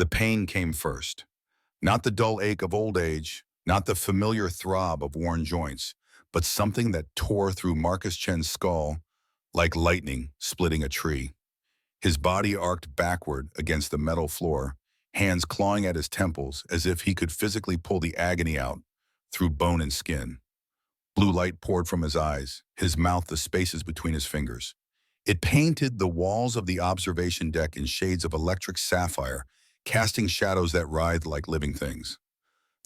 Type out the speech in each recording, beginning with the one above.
The pain came first. Not the dull ache of old age, not the familiar throb of worn joints, but something that tore through Marcus Chen's skull like lightning splitting a tree. His body arced backward against the metal floor, hands clawing at his temples as if he could physically pull the agony out through bone and skin. Blue light poured from his eyes, his mouth the spaces between his fingers. It painted the walls of the observation deck in shades of electric sapphire, casting shadows that writhed like living things.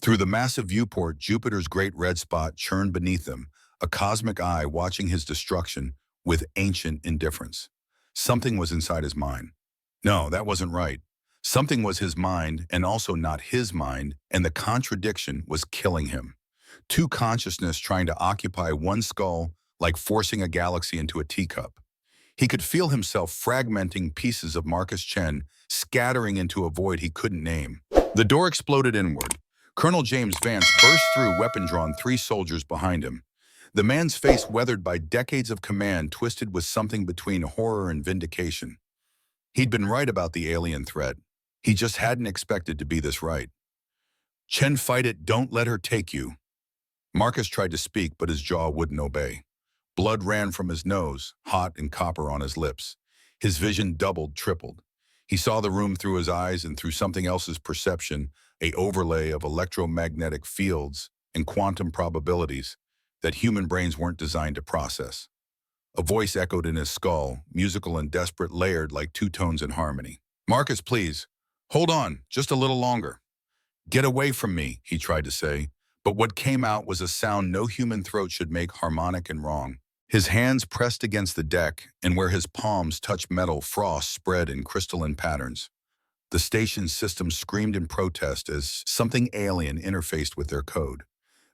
Through the massive viewport, Jupiter's great red spot churned beneath them, a cosmic eye watching his destruction with ancient indifference. Something was inside his mind. No, that wasn't right. Something was his mind and also not his mind, and the contradiction was killing him. Two consciousness trying to occupy one skull like forcing a galaxy into a teacup. He could feel himself fragmenting pieces of Marcus Chen, scattering into a void he couldn't name. The door exploded inward. Colonel James Vance burst through, weapon drawn, three soldiers behind him. The man's face, weathered by decades of command, twisted with something between horror and vindication. He'd been right about the alien threat. He just hadn't expected to be this right. "Chen, fight it, don't let her take you." Marcus tried to speak, but his jaw wouldn't obey. Blood ran from his nose, hot and copper on his lips. His vision doubled, tripled. He saw the room through his eyes and through something else's perception, a overlay of electromagnetic fields and quantum probabilities that human brains weren't designed to process. A voice echoed in his skull, musical and desperate, layered like two tones in harmony. "Marcus, please, hold on, just a little longer." "Get away from me," he tried to say, but what came out was a sound no human throat should make, harmonic and wrong. His hands pressed against the deck, and where his palms touched metal, frost spread in crystalline patterns. The station's system screamed in protest as something alien interfaced with their code.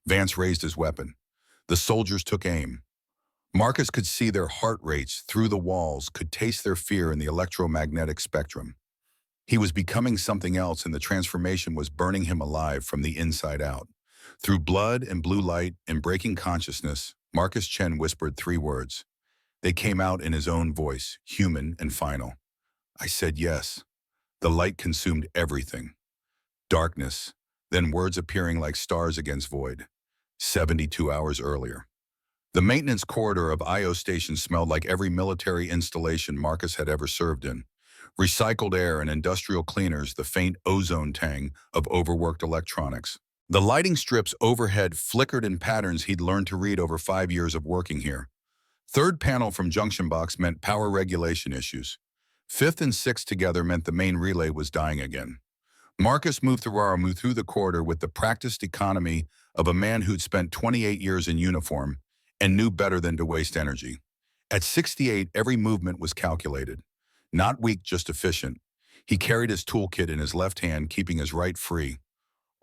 Vance raised his weapon. The soldiers took aim. Marcus could see their heart rates through the walls, could taste their fear in the electromagnetic spectrum. He was becoming something else, and the transformation was burning him alive from the inside out. Through blood and blue light and breaking consciousness, Marcus Chen whispered three words. They came out in his own voice, human and final. "I said yes." The light consumed everything. Darkness, then words appearing like stars against void. 72 hours earlier. The maintenance corridor of IO Station smelled like every military installation Marcus had ever served in. Recycled air and industrial cleaners, the faint ozone tang of overworked electronics. The lighting strips overhead flickered in patterns he'd learned to read over 5 years of working here. Third panel from junction box meant power regulation issues. Fifth and sixth together meant the main relay was dying again. Marcus moved through the corridor with the practiced economy of a man who'd spent 28 years in uniform and knew better than to waste energy. At 68, every movement was calculated. Not weak, just efficient. He carried his toolkit in his left hand, keeping his right free.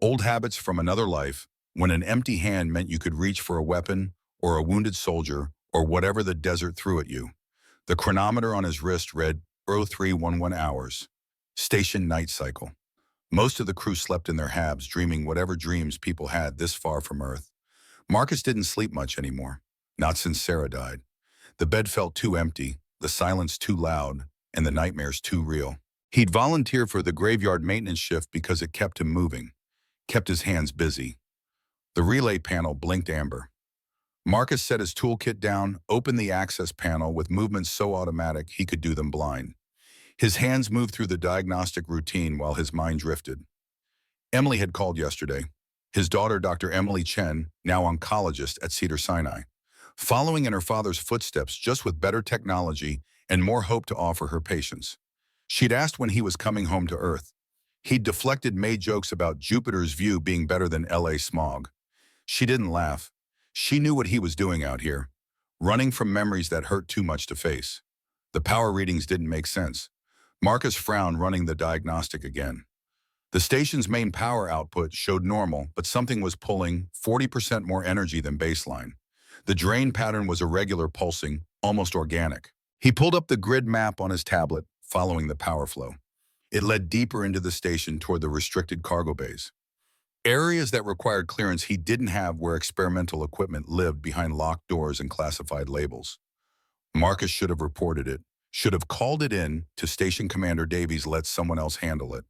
Old habits from another life, when an empty hand meant you could reach for a weapon or a wounded soldier or whatever the desert threw at you. The chronometer on his wrist read 0311 hours. Station night cycle. Most of the crew slept in their habs, dreaming whatever dreams people had this far from Earth. Marcus didn't sleep much anymore, not since Sarah died. The bed felt too empty, the silence too loud, and the nightmares too real. He'd volunteered for the graveyard maintenance shift because it kept him moving, kept his hands busy. The relay panel blinked amber. Marcus set his toolkit down, opened the access panel with movements so automatic he could do them blind. His hands moved through the diagnostic routine while his mind drifted. Emily had called yesterday. His daughter, Dr. Emily Chen, now oncologist at Cedars-Sinai, following in her father's footsteps, just with better technology and more hope to offer her patients. She'd asked when he was coming home to Earth. He'd deflected, made jokes about Jupiter's view being better than LA smog. She didn't laugh. She knew what he was doing out here, running from memories that hurt too much to face. The power readings didn't make sense. Marcus frowned, running the diagnostic again. The station's main power output showed normal, but something was pulling 40% more energy than baseline. The drain pattern was irregular, pulsing, almost organic. He pulled up the grid map on his tablet, following the power flow. It led deeper into the station toward the restricted cargo bays. Areas that required clearance he didn't have, where experimental equipment lived behind locked doors and classified labels. Marcus should have reported it, should have called it in to Station Commander Davies, let someone else handle it.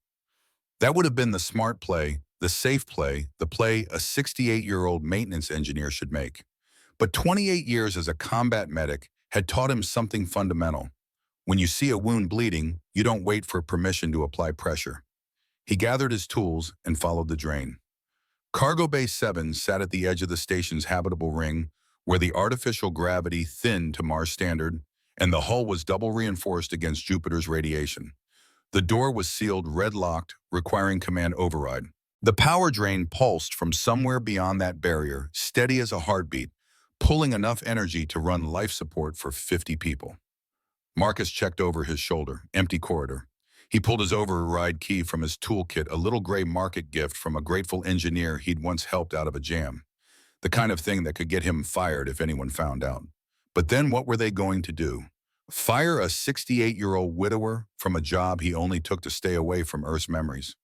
That would have been the smart play, the safe play, the play a 68-year-old maintenance engineer should make. But 28 years as a combat medic had taught him something fundamental. When you see a wound bleeding, you don't wait for permission to apply pressure. He gathered his tools and followed the drain. Cargo Bay 7 sat at the edge of the station's habitable ring, where the artificial gravity thinned to Mars standard, and the hull was double reinforced against Jupiter's radiation. The door was sealed red-locked, requiring command override. The power drain pulsed from somewhere beyond that barrier, steady as a heartbeat, pulling enough energy to run life support for 50 people. Marcus checked over his shoulder, empty corridor. He pulled his override key from his toolkit, a little gray market gift from a grateful engineer he'd once helped out of a jam. The kind of thing that could get him fired if anyone found out. But then what were they going to do? Fire a 68-year-old widower from a job he only took to stay away from Earth's memories?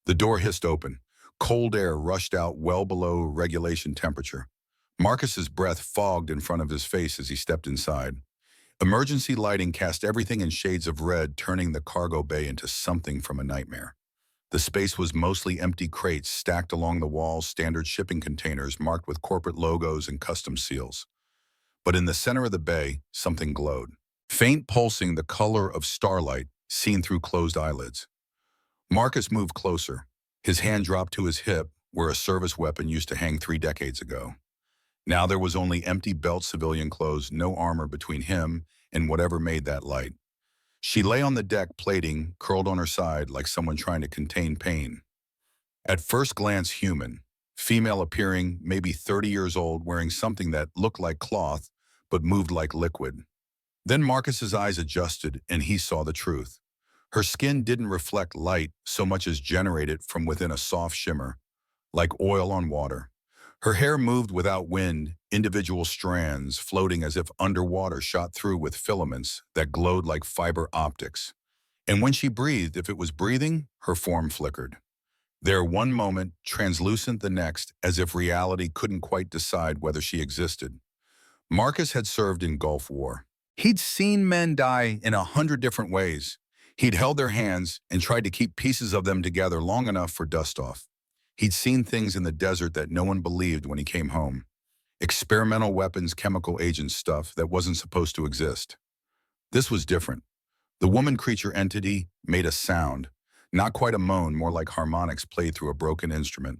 The door hissed open. Cold air rushed out well below regulation temperature. Marcus's breath fogged in front of his face as he stepped inside. Emergency lighting cast everything in shades of red, turning the cargo bay into something from a nightmare. The space was mostly empty crates stacked along the walls, standard shipping containers marked with corporate logos and custom seals. But in the center of the bay, something glowed. Faint pulsing, the color of starlight seen through closed eyelids. Marcus moved closer. His hand dropped to his hip, where a service weapon used to hang 3 decades ago. Now there was only empty belt civilian clothes, no armor between him and whatever made that light. She lay on the deck, plating, curled on her side like someone trying to contain pain. At first glance human, female appearing, maybe 30 years old, wearing something that looked like cloth but moved like liquid. Then Marcus's eyes adjusted and he saw the truth. Her skin didn't reflect light so much as generate it from within, a soft shimmer, like oil on water. Her hair moved without wind, individual strands floating as if underwater, shot through with filaments that glowed like fiber optics. And when she breathed, if it was breathing, her form flickered. There one moment, translucent the next, as if reality couldn't quite decide whether she existed. Marcus had served in Gulf War. He'd seen men die in 100 different ways. He'd held their hands and tried to keep pieces of them together long enough for dust-off. He'd seen things in the desert that no one believed when he came home. Experimental weapons, chemical agent stuff that wasn't supposed to exist. This was different. The woman-creature entity made a sound, not quite a moan, more like harmonics played through a broken instrument.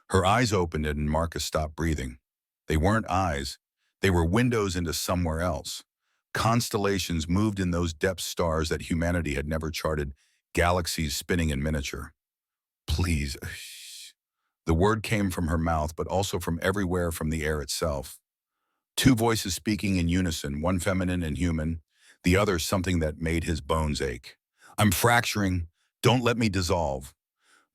Her eyes opened and Marcus stopped breathing. They weren't eyes. They were windows into somewhere else. Constellations moved in those depth, stars that humanity had never charted, galaxies spinning in miniature. Please. The word came from her mouth, but also from everywhere, from the air itself. 2 voices speaking in unison, one feminine and human, the other something that made his bones ache. I'm fracturing. Don't let me dissolve.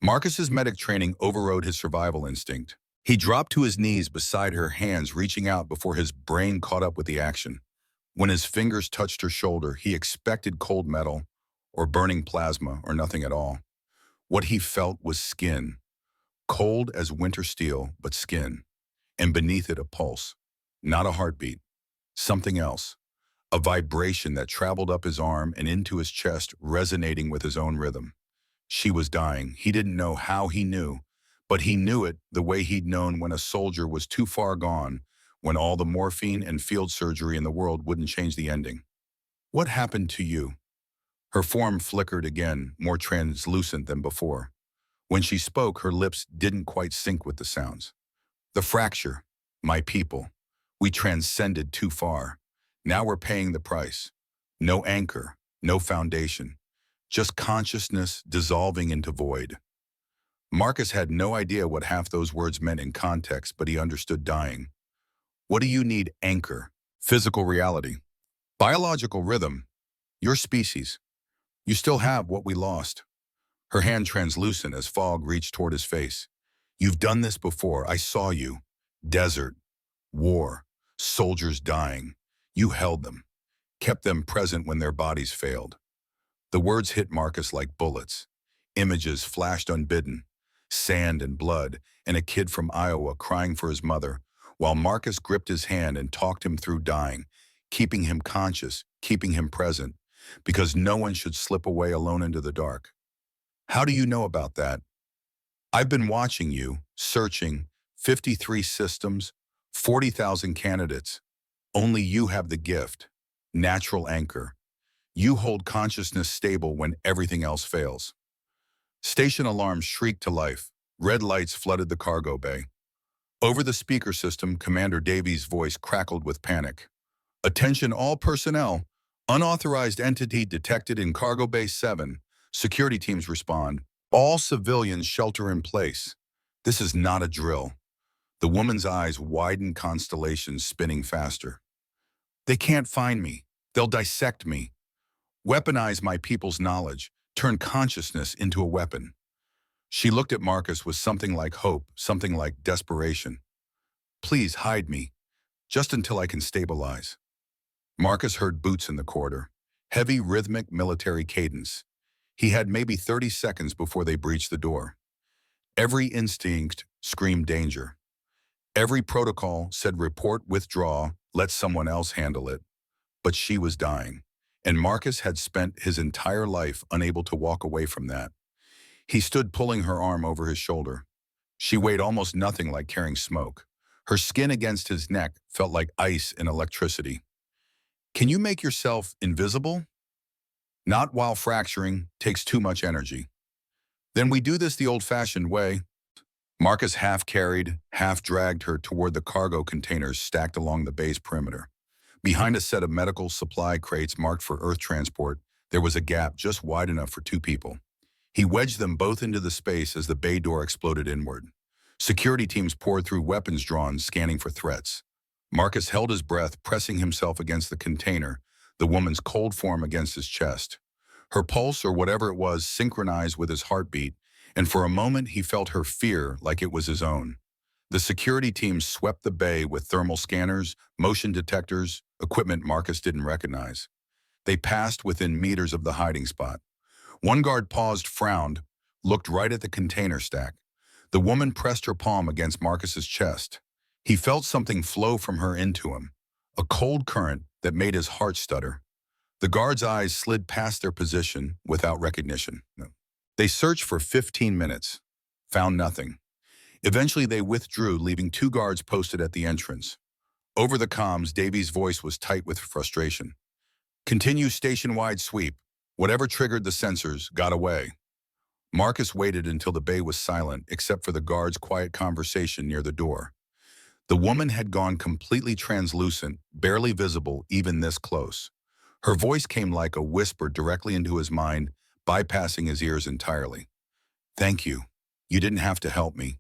Marcus's medic training overrode his survival instinct. He dropped to his knees beside her, hands reaching out before his brain caught up with the action. When his fingers touched her shoulder, he expected cold metal or burning plasma or nothing at all. What he felt was skin. Cold as winter steel, but skin. And beneath it a pulse. Not a heartbeat. Something else. A vibration that traveled up his arm and into his chest, resonating with his own rhythm. She was dying. He didn't know how he knew, but he knew it the way he'd known when a soldier was too far gone, when all the morphine and field surgery in the world wouldn't change the ending. What happened to you? Her form flickered again, more translucent than before. When she spoke, her lips didn't quite sync with the sounds. The fracture. My people. We transcended too far. Now we're paying the price. No anchor, no foundation. Just consciousness dissolving into void. Marcus had no idea what half those words meant in context, but he understood dying. What do you need? Anchor. Physical reality. Biological rhythm. Your species. You still have what we lost. Her hand translucent as fog reached toward his face. You've done this before. I saw you. Desert. War. Soldiers dying. You held them. Kept them present when their bodies failed. The words hit Marcus like bullets. Images flashed unbidden. Sand and blood, and a kid from Iowa crying for his mother, while Marcus gripped his hand and talked him through dying, keeping him conscious, keeping him present, because no one should slip away alone into the dark. How do you know about that? I've been watching you, searching 53 systems, 40,000 candidates. Only you have the gift. Natural anchor. You hold consciousness stable when everything else fails. Station alarms shrieked to life. Red lights flooded the cargo bay. Over the speaker system, Commander Davies' voice crackled with panic. Attention all personnel. Unauthorized entity detected in Cargo Bay 7. Security teams respond. All civilians shelter in place. This is not a drill. The woman's eyes widened, constellations spinning faster. They can't find me. They'll dissect me. Weaponize my people's knowledge. Turn consciousness into a weapon. She looked at Marcus with something like hope, something like desperation. Please hide me, just until I can stabilize. Marcus heard boots in the corridor. Heavy, rhythmic military cadence. He had maybe 30 seconds before they breached the door. Every instinct screamed danger. Every protocol said report, withdraw, let someone else handle it. But she was dying, and Marcus had spent his entire life unable to walk away from that. He stood pulling her arm over his shoulder. She weighed almost nothing, like carrying smoke. Her skin against his neck felt like ice and electricity. Can you make yourself invisible? Not while fracturing, takes too much energy. Then we do this the old-fashioned way. Marcus half carried, half dragged her toward the cargo containers stacked along the bay's perimeter. Behind a set of medical supply crates marked for Earth transport, there was a gap just wide enough for two people. He wedged them both into the space as the bay door exploded inward. Security teams poured through, weapons drawn, scanning for threats. Marcus held his breath, pressing himself against the container, the woman's cold form against his chest. Her pulse, or whatever it was, synchronized with his heartbeat, and for a moment he felt her fear like it was his own. The security teams swept the bay with thermal scanners, motion detectors, equipment Marcus didn't recognize. They passed within meters of the hiding spot. One guard paused, frowned, looked right at the container stack. The woman pressed her palm against Marcus's chest. He felt something flow from her into him, a cold current that made his heart stutter. The guard's eyes slid past their position without recognition. They searched for 15 minutes, found nothing. Eventually they withdrew, leaving two guards posted at the entrance. Over the comms, Davies' voice was tight with frustration. Continue station-wide sweep. Whatever triggered the sensors got away. Marcus waited until the bay was silent, except for the guard's quiet conversation near the door. The woman had gone completely translucent, barely visible even this close. Her voice came like a whisper directly into his mind, bypassing his ears entirely. Thank you. You didn't have to help me.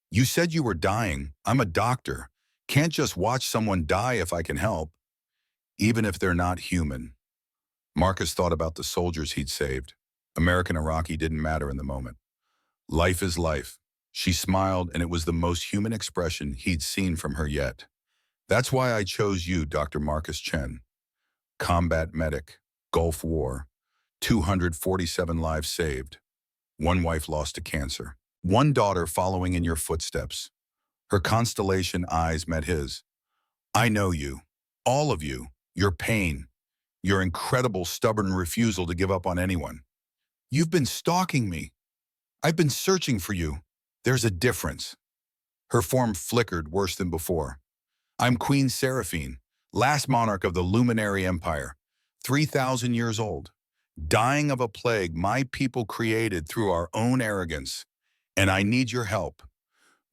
You said you were dying. I'm a doctor. Can't just watch someone die if I can help. Even if they're not human. Marcus thought about the soldiers he'd saved. American Iraqi didn't matter in the moment. Life is life. She smiled, and it was the most human expression he'd seen from her yet. That's why I chose you, Dr. Marcus Chen. Combat medic, Gulf War, 247 lives saved. One wife lost to cancer. One daughter following in your footsteps. Her constellation eyes met his. I know you, all of you, your pain, your incredible stubborn refusal to give up on anyone. You've been stalking me. I've been searching for you. There's a difference. Her form flickered worse than before. I'm Queen Seraphine, last monarch of the Luminary Empire, 3,000 years old, dying of a plague my people created through our own arrogance, and I need your help.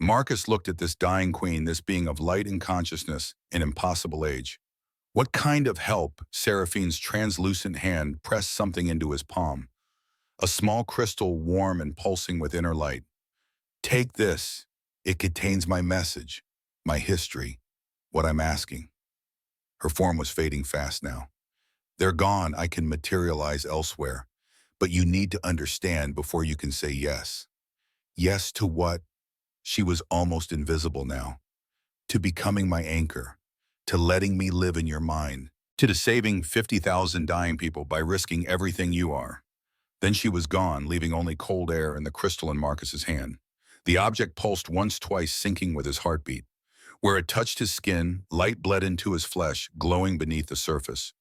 Marcus looked at this dying queen, this being of light and consciousness, an impossible age. What kind of help? Seraphine's translucent hand pressed something into his palm. A small crystal, warm and pulsing with inner light. Take this. It contains my message, my history, what I'm asking. Her form was fading fast now. They're gone. I can materialize elsewhere. But you need to understand before you can say yes. Yes to what? She was almost invisible now. To becoming my anchor. To letting me live in your mind. To saving 50,000 dying people by risking everything you are. Then she was gone, leaving only cold air and the crystal in Marcus's hand. The object pulsed once, twice, syncing with his heartbeat. Where it touched his skin, light bled into his flesh, glowing beneath the surface.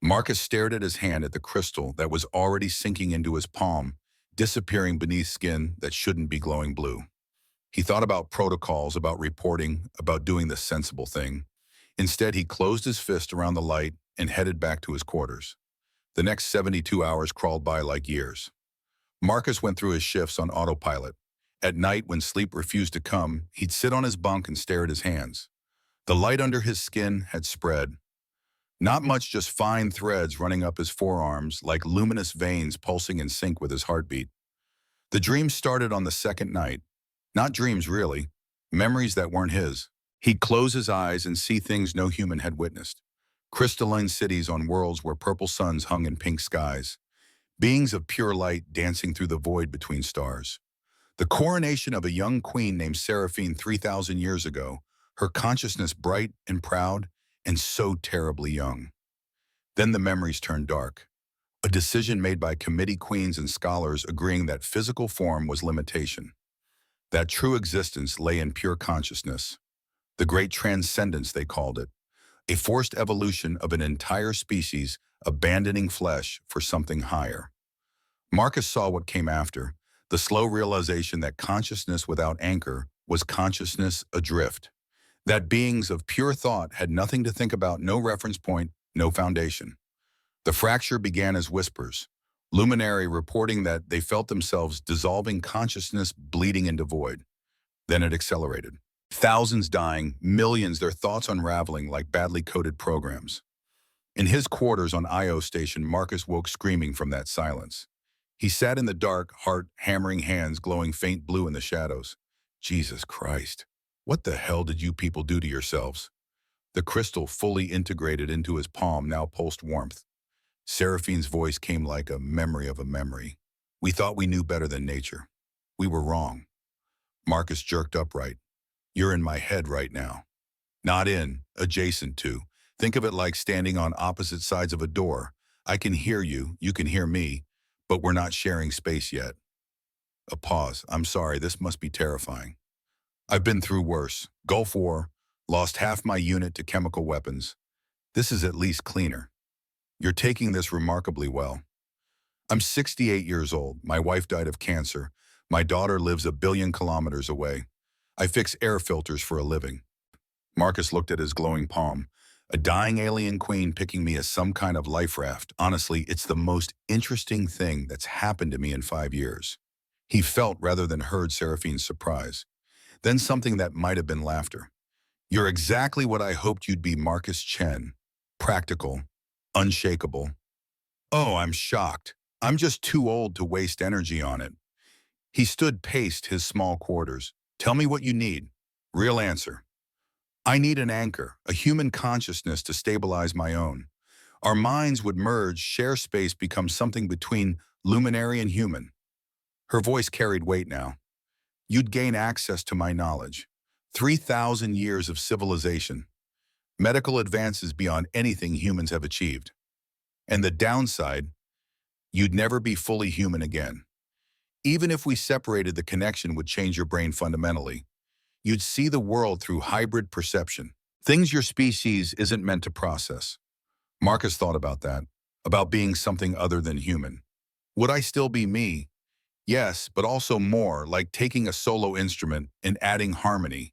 Marcus stared at his hand, at the crystal that was already sinking into his palm, disappearing beneath skin that shouldn't be glowing blue. He thought about protocols, about reporting, about doing the sensible thing. Instead, he closed his fist around the light and headed back to his quarters. The next 72 hours crawled by like years. Marcus went through his shifts on autopilot. At night, when sleep refused to come, he'd sit on his bunk and stare at his hands. The light under his skin had spread. Not much, just fine threads running up his forearms like luminous veins pulsing in sync with his heartbeat. The dreams started on the second night. Not dreams, really. Memories that weren't his. He'd close his eyes and see things no human had witnessed. Crystalline cities on worlds where purple suns hung in pink skies. Beings of pure light dancing through the void between stars. The coronation of a young queen named Seraphine 3,000 years ago, her consciousness bright and proud, and so terribly young. Then the memories turned dark. A decision made by committee queens and scholars agreeing that physical form was limitation. That true existence lay in pure consciousness. The great transcendence, they called it. A forced evolution of an entire species abandoning flesh for something higher. Marcus saw what came after, the slow realization that consciousness without anchor was consciousness adrift. That beings of pure thought had nothing to think about, no reference point, no foundation. The fracture began as whispers, luminary reporting that they felt themselves dissolving consciousness bleeding into void. Then it accelerated. Thousands dying, millions, their thoughts unraveling like badly coded programs. In his quarters on Io Station, Marcus woke screaming from that silence. He sat in the dark, heart hammering hands glowing faint blue in the shadows. Jesus Christ, what the hell did you people do to yourselves? The crystal fully integrated into his palm now pulsed warmth. Seraphine's voice came like a memory of a memory. We thought we knew better than nature. We were wrong. Marcus jerked upright. You're in my head right now. Not in, adjacent to. Think of it like standing on opposite sides of a door. I can hear you, you can hear me, but we're not sharing space yet. A pause. I'm sorry, this must be terrifying. I've been through worse. Gulf War, lost half my unit to chemical weapons. This is at least cleaner. You're taking this remarkably well. I'm 68 years old. My wife died of cancer. My daughter lives 1 billion kilometers away. I fix air filters for a living. Marcus looked at his glowing palm. A dying alien queen picking me as some kind of life raft. Honestly, it's the most interesting thing that's happened to me in 5 years. He felt rather than heard Seraphine's surprise. Then something that might have been laughter. You're exactly what I hoped you'd be, Marcus Chen. Practical, unshakable. Oh, I'm shocked. I'm just too old to waste energy on it. He stood paced his small quarters. Tell me what you need. Real answer. I need an anchor, a human consciousness to stabilize my own. Our minds would merge, share space, become something between luminary and human. Her voice carried weight now. You'd gain access to my knowledge. 3,000 years of civilization. Medical advances beyond anything humans have achieved. And the downside, you'd never be fully human again. Even if we separated, the connection would change your brain fundamentally. You'd see the world through hybrid perception, things your species isn't meant to process. Marcus thought about that, about being something other than human. Would I still be me? Yes, but also more, like taking a solo instrument and adding harmony.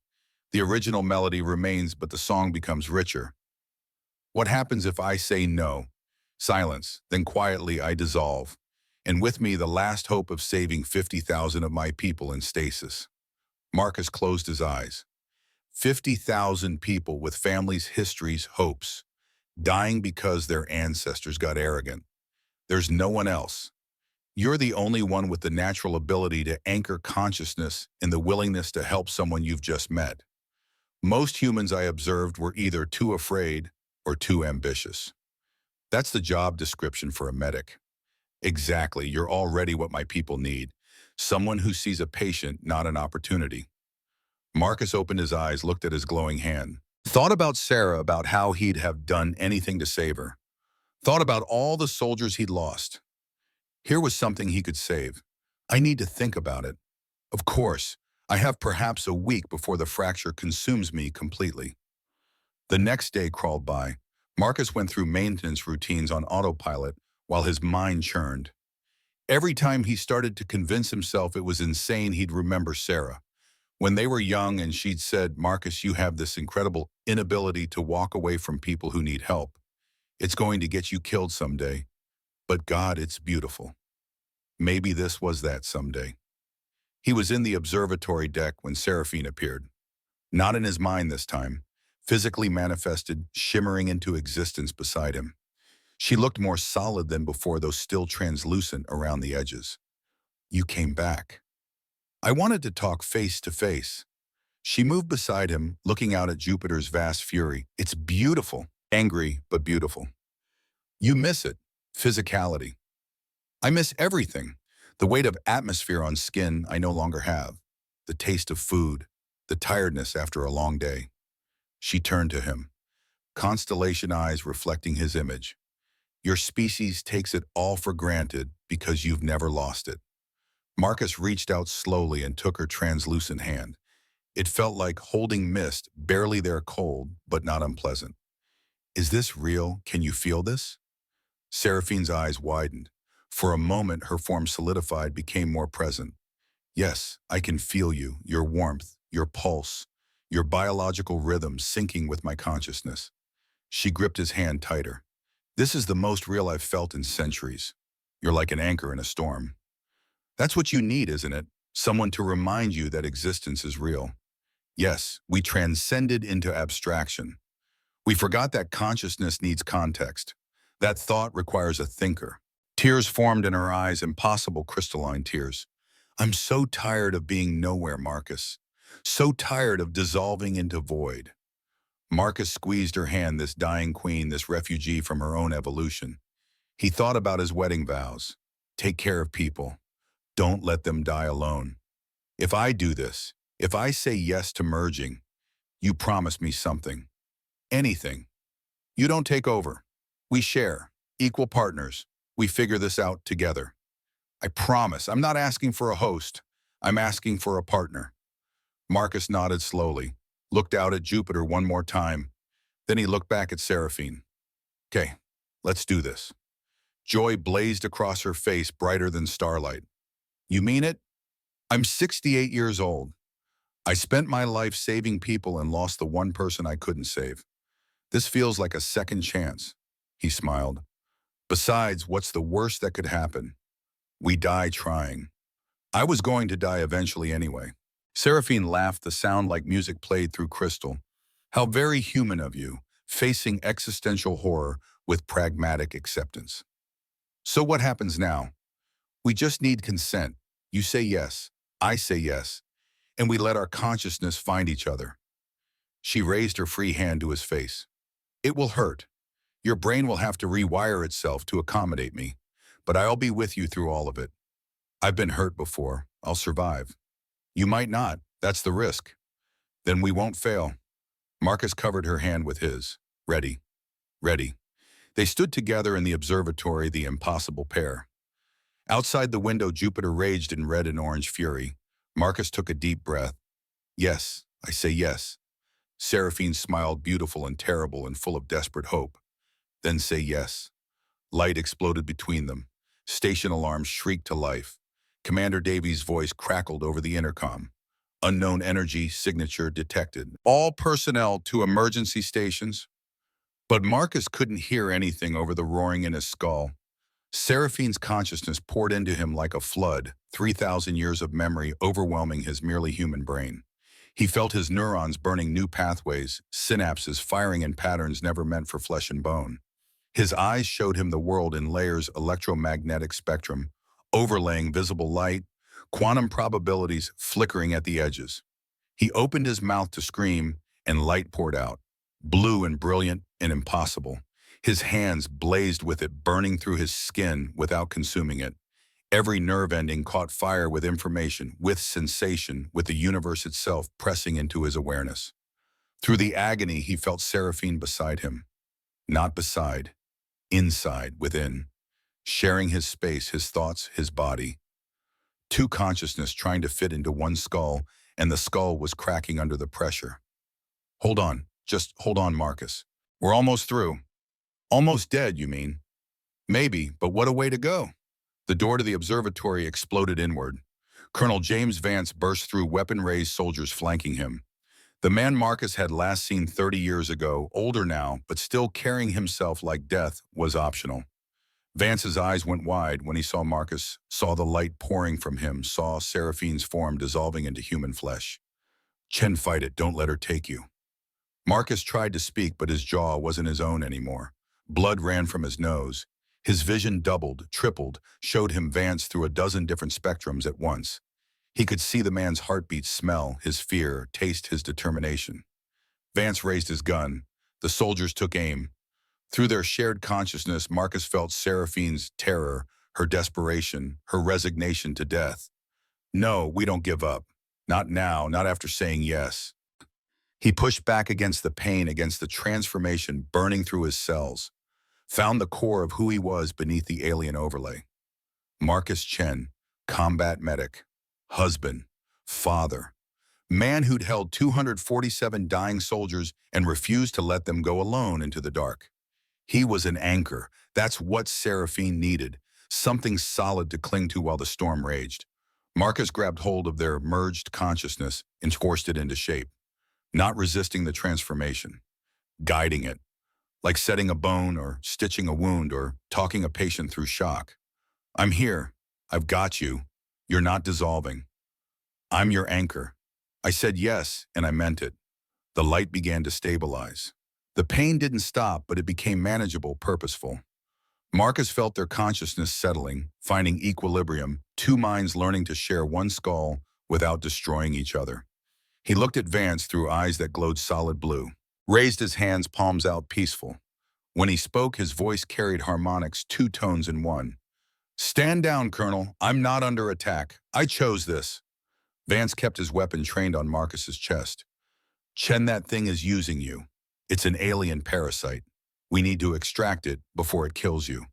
The original melody remains, but the song becomes richer. What happens if I say no? Silence, then quietly I dissolve. And with me the last hope of saving 50,000 of my people in stasis. Marcus closed his eyes. 50,000 people with families, histories, hopes, dying because their ancestors got arrogant. There's no one else. You're the only one with the natural ability to anchor consciousness and the willingness to help someone you've just met. Most humans I observed were either too afraid or too ambitious. That's the job description for a medic. Exactly, you're already what my people need. Someone who sees a patient, not an opportunity. Marcus opened his eyes, looked at his glowing hand. Thought about Sarah, about how he'd have done anything to save her. Thought about all the soldiers he'd lost. Here was something he could save. I need to think about it. Of course, I have perhaps a week before the fracture consumes me completely. The next day crawled by. Marcus went through maintenance routines on autopilot while his mind churned. Every time he started to convince himself it was insane, he'd remember Sarah. When they were young and she'd said, "Marcus, you have this incredible inability to walk away from people who need help. It's going to get you killed someday. But God, it's beautiful." Maybe this was that someday. He was in the observatory deck when Seraphine appeared. Not in his mind this time, physically manifested, shimmering into existence beside him. She looked more solid than before, though still translucent around the edges. "You came back." "I wanted to talk face to face." She moved beside him, looking out at Jupiter's vast fury. "It's beautiful, angry, but beautiful." "You miss it, physicality." "I miss everything. The weight of atmosphere on skin I no longer have. The taste of food, the tiredness after a long day." She turned to him, constellation eyes reflecting his image. "Your species takes it all for granted because you've never lost it." Marcus reached out slowly and took her translucent hand. It felt like holding mist, barely there, cold, but not unpleasant. "Is this real? Can you feel this?" Seraphine's eyes widened. For a moment, her form solidified, became more present. "Yes, I can feel you, your warmth, your pulse, your biological rhythm syncing with my consciousness." She gripped his hand tighter. "This is the most real I've felt in centuries. You're like an anchor in a storm." "That's what you need, isn't it? Someone to remind you that existence is real." Yes, we transcended into abstraction. We forgot that consciousness needs context. That thought requires a thinker. Tears formed in her eyes, impossible crystalline tears. "I'm so tired of being nowhere, Marcus. So tired of dissolving into void." Marcus squeezed her hand, this dying queen, this refugee from her own evolution. He thought about his wedding vows. Take care of people. Don't let them die alone. If I do this, if I say yes to merging, you promise me something. Anything. You don't take over. We share. Equal partners. We figure this out together. I promise. I'm not asking for a host. I'm asking for a partner." Marcus nodded slowly, looked out at Jupiter one more time. Then he looked back at Seraphine. "Okay, let's do this." Joy blazed across her face, brighter than starlight. "You mean it? I'm 68 years old. I spent my life saving people and lost the one person I couldn't save. This feels like a second chance." He smiled. "Besides, what's the worst that could happen? We die trying. I was going to die eventually anyway." Seraphine laughed, the sound like music played through crystal. "How very human of you, facing existential horror with pragmatic acceptance. So what happens now? We just need consent. You say yes, I say yes, and we let our consciousness find each other." She raised her free hand to his face. "It will hurt. Your brain will have to rewire itself to accommodate me, but I'll be with you through all of it. I've been hurt before. I'll survive. You might not. That's the risk. Then we won't fail." Marcus covered her hand with his. "Ready. Ready." They stood together in the observatory, the impossible pair. Outside the window, Jupiter raged in red and orange fury. Marcus took a deep breath. "Yes, I say yes." Seraphine smiled, beautiful and terrible and full of desperate hope. "Then say yes." Light exploded between them. Station alarms shrieked to life. Commander Davies' voice crackled over the intercom. "Unknown energy signature detected. All personnel to emergency stations." But Marcus couldn't hear anything over the roaring in his skull. Seraphine's consciousness poured into him like a flood, 3,000 years of memory overwhelming his merely human brain. He felt his neurons burning new pathways, synapses firing in patterns never meant for flesh and bone. His eyes showed him the world in layers, electromagnetic spectrum, overlaying visible light, quantum probabilities flickering at the edges. He opened his mouth to scream, and light poured out, blue and brilliant and impossible. His hands blazed with it, burning through his skin without consuming it. Every nerve ending caught fire with information, with sensation, with the universe itself pressing into his awareness. Through the agony, he felt Seraphine beside him. Not beside, inside, within, sharing his space, his thoughts, his body. Two consciousness trying to fit into one skull, and the skull was cracking under the pressure. "Hold on, just hold on, Marcus. We're almost through." "Almost dead, you mean?" "Maybe, but what a way to go." The door to the observatory exploded inward. Colonel James Vance burst through weapon-raised soldiers flanking him. The man Marcus had last seen 30 years ago, older now, but still carrying himself like death, was optional. Vance's eyes went wide when he saw Marcus, saw the light pouring from him, saw Seraphine's form dissolving into human flesh. "Chen, fight it, don't let her take you." Marcus tried to speak, but his jaw wasn't his own anymore. Blood ran from his nose. His vision doubled, tripled, showed him Vance through a dozen different spectrums at once. He could see the man's heartbeat, smell his fear, taste his determination. Vance raised his gun. The soldiers took aim. Through their shared consciousness, Marcus felt Seraphine's terror, her desperation, her resignation to death. "No, we don't give up. Not now, not after saying yes." He pushed back against the pain, against the transformation burning through his cells, found the core of who he was beneath the alien overlay. Marcus Chen, combat medic, husband, father, man who'd held 247 dying soldiers and refused to let them go alone into the dark. He was an anchor. That's what Seraphine needed, something solid to cling to while the storm raged. Marcus grabbed hold of their merged consciousness and forced it into shape, not resisting the transformation, guiding it, like setting a bone or stitching a wound or talking a patient through shock. "I'm here. I've got you. You're not dissolving. I'm your anchor." I said yes, and I meant it. The light began to stabilize. The pain didn't stop, but it became manageable, purposeful. Marcus felt their consciousness settling, finding equilibrium, two minds learning to share one skull without destroying each other. He looked at Vance through eyes that glowed solid blue, raised his hands, palms out, peaceful. When he spoke, his voice carried harmonics, two tones in one. "Stand down, Colonel. I'm not under attack. I chose this." Vance kept his weapon trained on Marcus's chest. "Chen, that thing is using you. It's an alien parasite. We need to extract it before it kills you.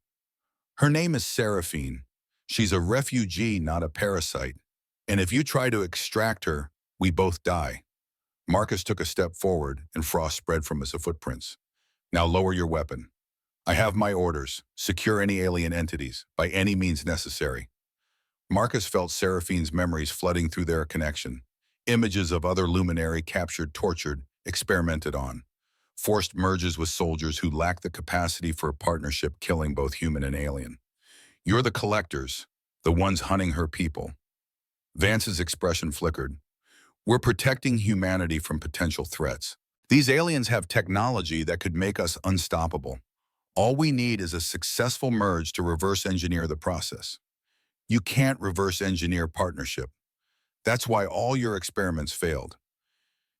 Her name is Seraphine. She's a refugee, not a parasite. And if you try to extract her, we both die." Marcus took a step forward, and frost spread from his footprints. "Now lower your weapon. I have my orders. Secure any alien entities, by any means necessary." Marcus felt Seraphine's memories flooding through their connection. Images of other luminary captured, tortured, experimented on. Forced merges with soldiers who lacked the capacity for a partnership, killing both human and alien. "You're the collectors, the ones hunting her people." Vance's expression flickered. "We're protecting humanity from potential threats. These aliens have technology that could make us unstoppable. All we need is a successful merge to reverse engineer the process." "You can't reverse engineer partnership. That's why all your experiments failed.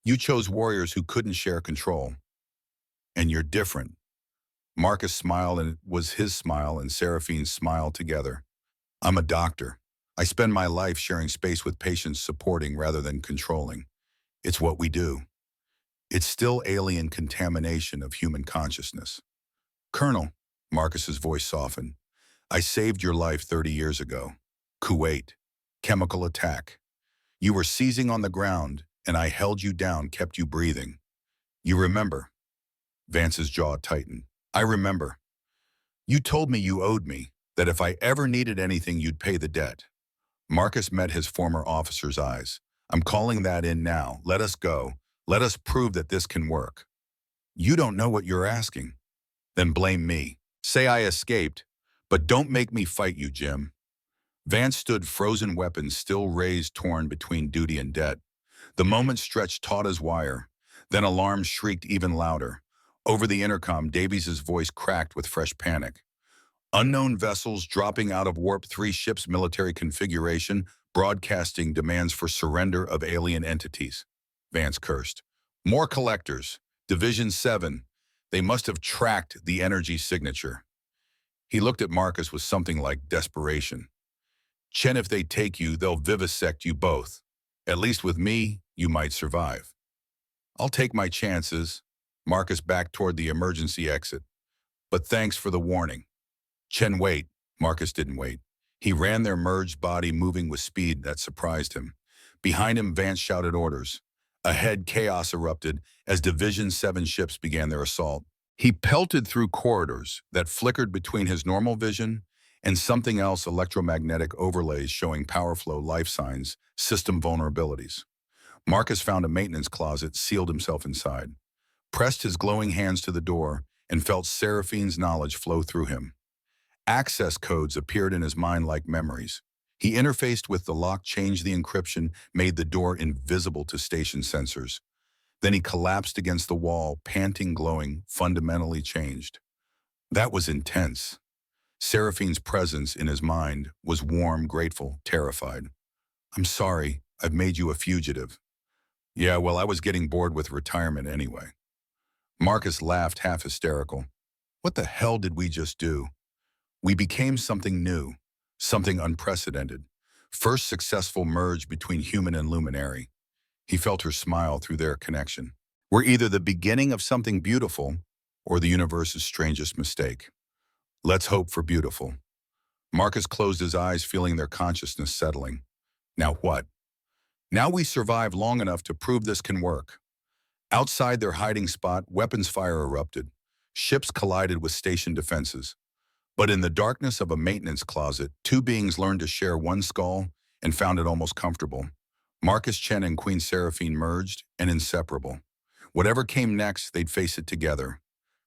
You chose warriors who couldn't share control. And you're different." Marcus smiled, and it was his smile and Seraphine's smile together. "I'm a doctor. I spend my life sharing space with patients, supporting rather than controlling. It's what we do." It's still alien contamination of human consciousness. "Colonel," Marcus's voice softened, "I saved your life 30 years ago. Kuwait. Chemical attack. You were seizing on the ground, and I held you down, kept you breathing. You remember?" Vance's jaw tightened. "I remember. You told me you owed me, that if I ever needed anything, you'd pay the debt." Marcus met his former officer's eyes. "I'm calling that in now. Let us go. Let us prove that this can work." "You don't know what you're asking." "Then blame me. Say I escaped, but don't make me fight you, Jim." Vance stood, frozen weapons still raised, torn between duty and debt. The moment stretched taut as wire. Then alarms shrieked even louder. Over the intercom, Davies' voice cracked with fresh panic. "Unknown vessels dropping out of Warp 3 ship's military configuration, broadcasting demands for surrender of alien entities." Vance cursed. "More collectors. Division 7. They must have tracked the energy signature." He looked at Marcus with something like desperation. "Chen, if they take you, they'll vivisect you both. At least with me, you might survive." "I'll take my chances." Marcus backed toward the emergency exit. "But thanks for the warning." "Chen, wait." Marcus didn't wait. He ran their merged body, moving with speed that surprised him. Behind him, Vance shouted orders. Ahead, chaos erupted as Division 7 ships began their assault. He pelted through corridors that flickered between his normal vision and something else, electromagnetic overlays showing power flow life signs, system vulnerabilities. Marcus found a maintenance closet, sealed himself inside, pressed his glowing hands to the door, and felt Seraphine's knowledge flow through him. Access codes appeared in his mind like memories. He interfaced with the lock, changed the encryption, made the door invisible to station sensors. Then he collapsed against the wall, panting, glowing, fundamentally changed. That was intense. Seraphine's presence in his mind was warm, grateful, terrified. "I'm sorry, I've made you a fugitive." "Yeah, well, I was getting bored with retirement anyway." Marcus laughed, half hysterical. "What the hell did we just do? We became something new, something unprecedented. First successful merge between human and luminary." He felt her smile through their connection. "We're either the beginning of something beautiful or the universe's strangest mistake. Let's hope for beautiful." Marcus closed his eyes, feeling their consciousness settling. Now what? Now we survived long enough to prove this can work. Outside their hiding spot, weapons fire erupted. Ships collided with station defenses. But in the darkness of a maintenance closet, two beings learned to share one skull and found it almost comfortable. Marcus Chen and Queen Seraphine merged and inseparable. Whatever came next, they'd face it together.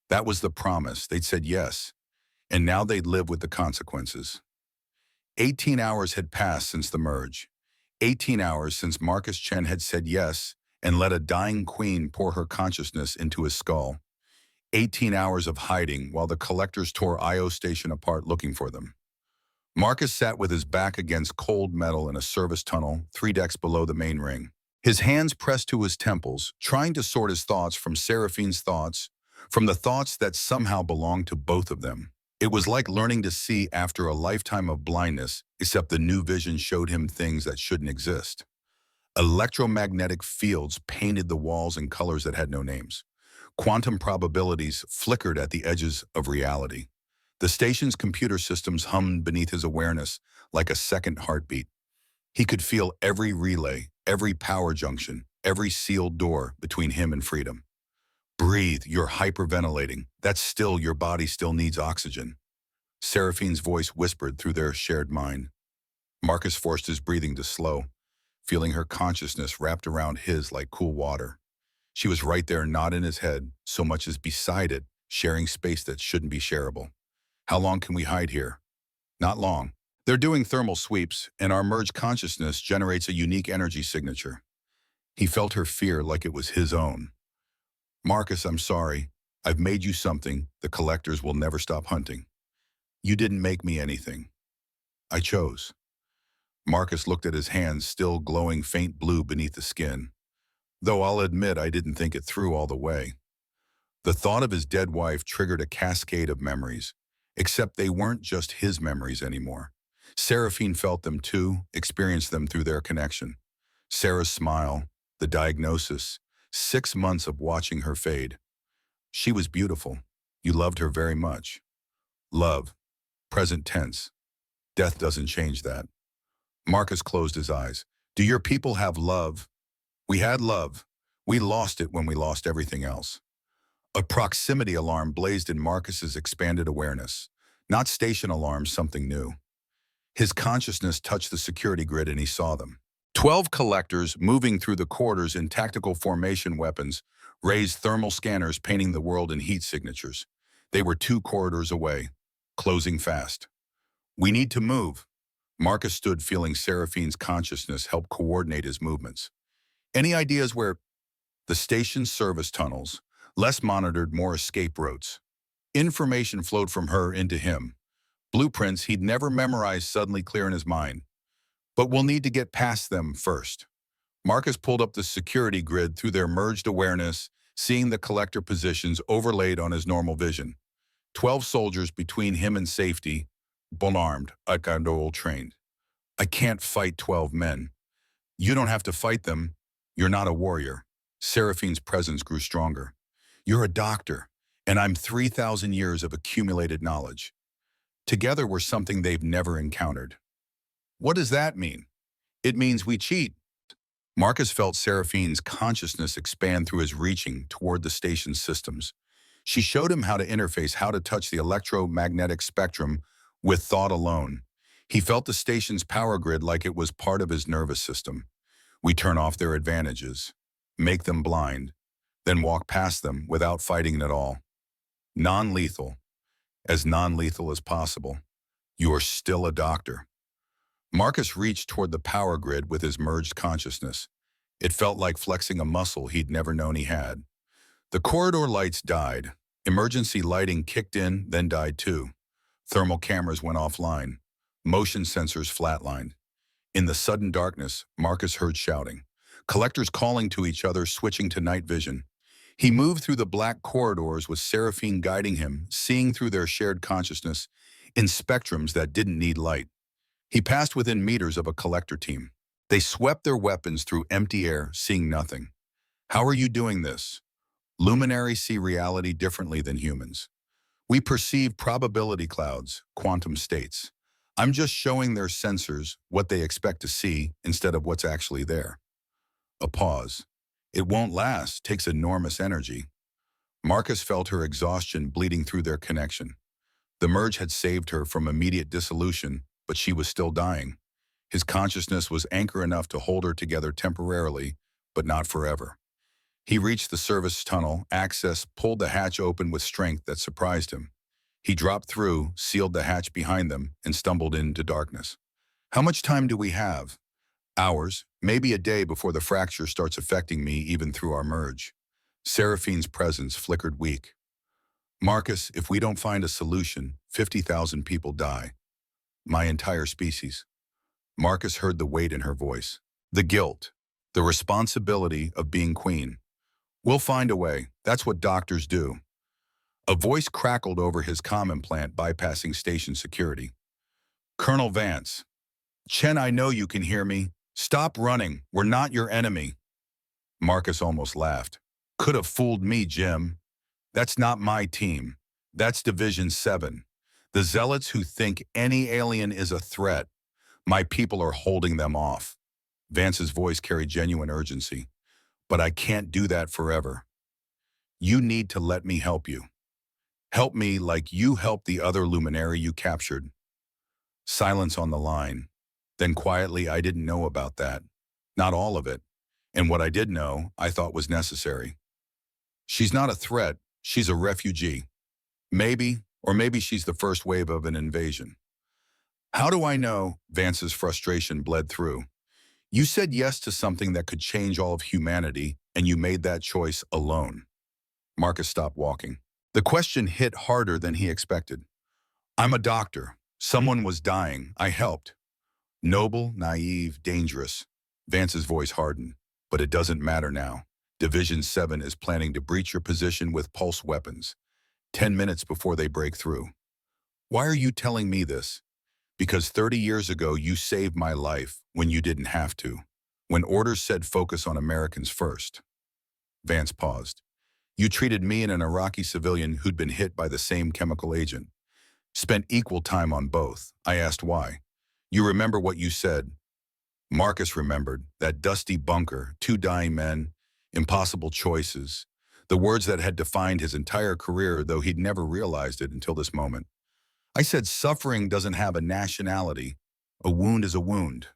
That was the promise. They'd said yes. And now they'd live with the consequences. 18 hours had passed since the merge. 18 hours since Marcus Chen had said yes and let a dying queen pour her consciousness into his skull. 18 hours of hiding while the collectors tore Io Station apart looking for them. Marcus sat with his back against cold metal in a service tunnel 3 decks below the main ring. His hands pressed to his temples, trying to sort his thoughts from Seraphine's thoughts, from the thoughts that somehow belonged to both of them. It was like learning to see after a lifetime of blindness, except the new vision showed him things that shouldn't exist. Electromagnetic fields painted the walls in colors that had no names. Quantum probabilities flickered at the edges of reality. The station's computer systems hummed beneath his awareness like a second heartbeat. He could feel every relay, every power junction, every sealed door between him and freedom. "Breathe, you're hyperventilating. That's still, your body still needs oxygen." Seraphine's voice whispered through their shared mind. Marcus forced his breathing to slow, feeling her consciousness wrapped around his like cool water. She was right there, not in his head, so much as beside it, sharing space that shouldn't be shareable. "How long can we hide here?" "Not long. They're doing thermal sweeps, and our merged consciousness generates a unique energy signature." He felt her fear like it was his own. "Marcus, I'm sorry. I've made you something the collectors will never stop hunting. You didn't make me anything. I chose." Marcus looked at his hands, still glowing faint blue beneath the skin. "Though I'll admit I didn't think it through all the way." The thought of his dead wife triggered a cascade of memories, except they weren't just his memories anymore. Seraphine felt them too, experienced them through their connection. Sarah's smile, the diagnosis, 6 months of watching her fade. She was beautiful. You loved her very much. Love, present tense. Death doesn't change that. Marcus closed his eyes. "Do your people have love?" "We had love. We lost it when we lost everything else." A proximity alarm blazed in Marcus's expanded awareness. Not station alarms, something new. His consciousness touched the security grid and he saw them. 12 collectors moving through the corridors in tactical formation, weapons, raised thermal scanners painting the world in heat signatures. They were 2 corridors away, closing fast. "We need to move." Marcus stood, feeling Seraphine's consciousness help coordinate his movements. "Any ideas where?" The station's service tunnels, less monitored, more escape routes. Information flowed from her into him. Blueprints he'd never memorized suddenly clear in his mind. "But we'll need to get past them first." Marcus pulled up the security grid through their merged awareness, seeing the collector positions overlaid on his normal vision. 12 soldiers between him and safety, unarmed, like trained. "I can't fight 12 men." "You don't have to fight them. You're not a warrior." Seraphine's presence grew stronger. "You're a doctor, and I'm 3,000 years of accumulated knowledge. Together we're something they've never encountered." "What does that mean?" "It means we cheat." Marcus felt Seraphine's consciousness expand through his reaching toward the station's systems. She showed him how to interface, how to touch the electromagnetic spectrum with thought alone. He felt the station's power grid like it was part of his nervous system. We turn off their advantages, make them blind, then walk past them without fighting at all. Non-lethal, as non-lethal as possible. You're still a doctor. Marcus reached toward the power grid with his merged consciousness. It felt like flexing a muscle he'd never known he had. The corridor lights died. Emergency lighting kicked in, then died too. Thermal cameras went offline. Motion sensors flatlined. In the sudden darkness, Marcus heard shouting. Collectors calling to each other, switching to night vision. He moved through the black corridors with Seraphine guiding him, seeing through their shared consciousness in spectrums that didn't need light. He passed within meters of a collector team. They swept their weapons through empty air, seeing nothing. How are you doing this? Luminaries see reality differently than humans. We perceive probability clouds, quantum states. I'm just showing their sensors what they expect to see instead of what's actually there. A pause. It won't last, takes enormous energy. Marcus felt her exhaustion bleeding through their connection. The merge had saved her from immediate dissolution, but she was still dying. His consciousness was anchor enough to hold her together temporarily, but not forever. He reached the service tunnel, access, pulled the hatch open with strength that surprised him. He dropped through, sealed the hatch behind them, and stumbled into darkness. How much time do we have? Hours, maybe a day before the fracture starts affecting me even through our merge. Seraphine's presence flickered weak. Marcus, if we don't find a solution, 50,000 people die. My entire species. Marcus heard the weight in her voice. The guilt. The responsibility of being queen. We'll find a way. That's what doctors do. A voice crackled over his comm implant, bypassing station security. Colonel Vance. Chen, I know you can hear me. Stop running. We're not your enemy. Marcus almost laughed. Could have fooled me, Jim. That's not my team. That's Division 7. The zealots who think any alien is a threat. My people are holding them off. Vance's voice carried genuine urgency. But I can't do that forever. You need to let me help you. Help me like you helped the other luminary you captured. Silence on the line. Then quietly, I didn't know about that. Not all of it. And what I did know, I thought was necessary. She's not a threat. She's a refugee. Maybe, or maybe she's the first wave of an invasion. How do I know? Vance's frustration bled through. You said yes to something that could change all of humanity, and you made that choice alone. Marcus stopped walking. The question hit harder than he expected. I'm a doctor. Someone was dying. I helped. Noble, naive, dangerous. Vance's voice hardened. But it doesn't matter now. Division 7 is planning to breach your position with pulse weapons. 10 minutes before they break through. Why are you telling me this? Because 30 years ago you saved my life when you didn't have to. When orders said focus on Americans first. Vance paused. You treated me and an Iraqi civilian who'd been hit by the same chemical agent. Spent equal time on both. I asked why. You remember what you said. Marcus remembered. That dusty bunker, 2 dying men, impossible choices. The words that had defined his entire career, though he'd never realized it until this moment. I said suffering doesn't have a nationality. A wound is a wound.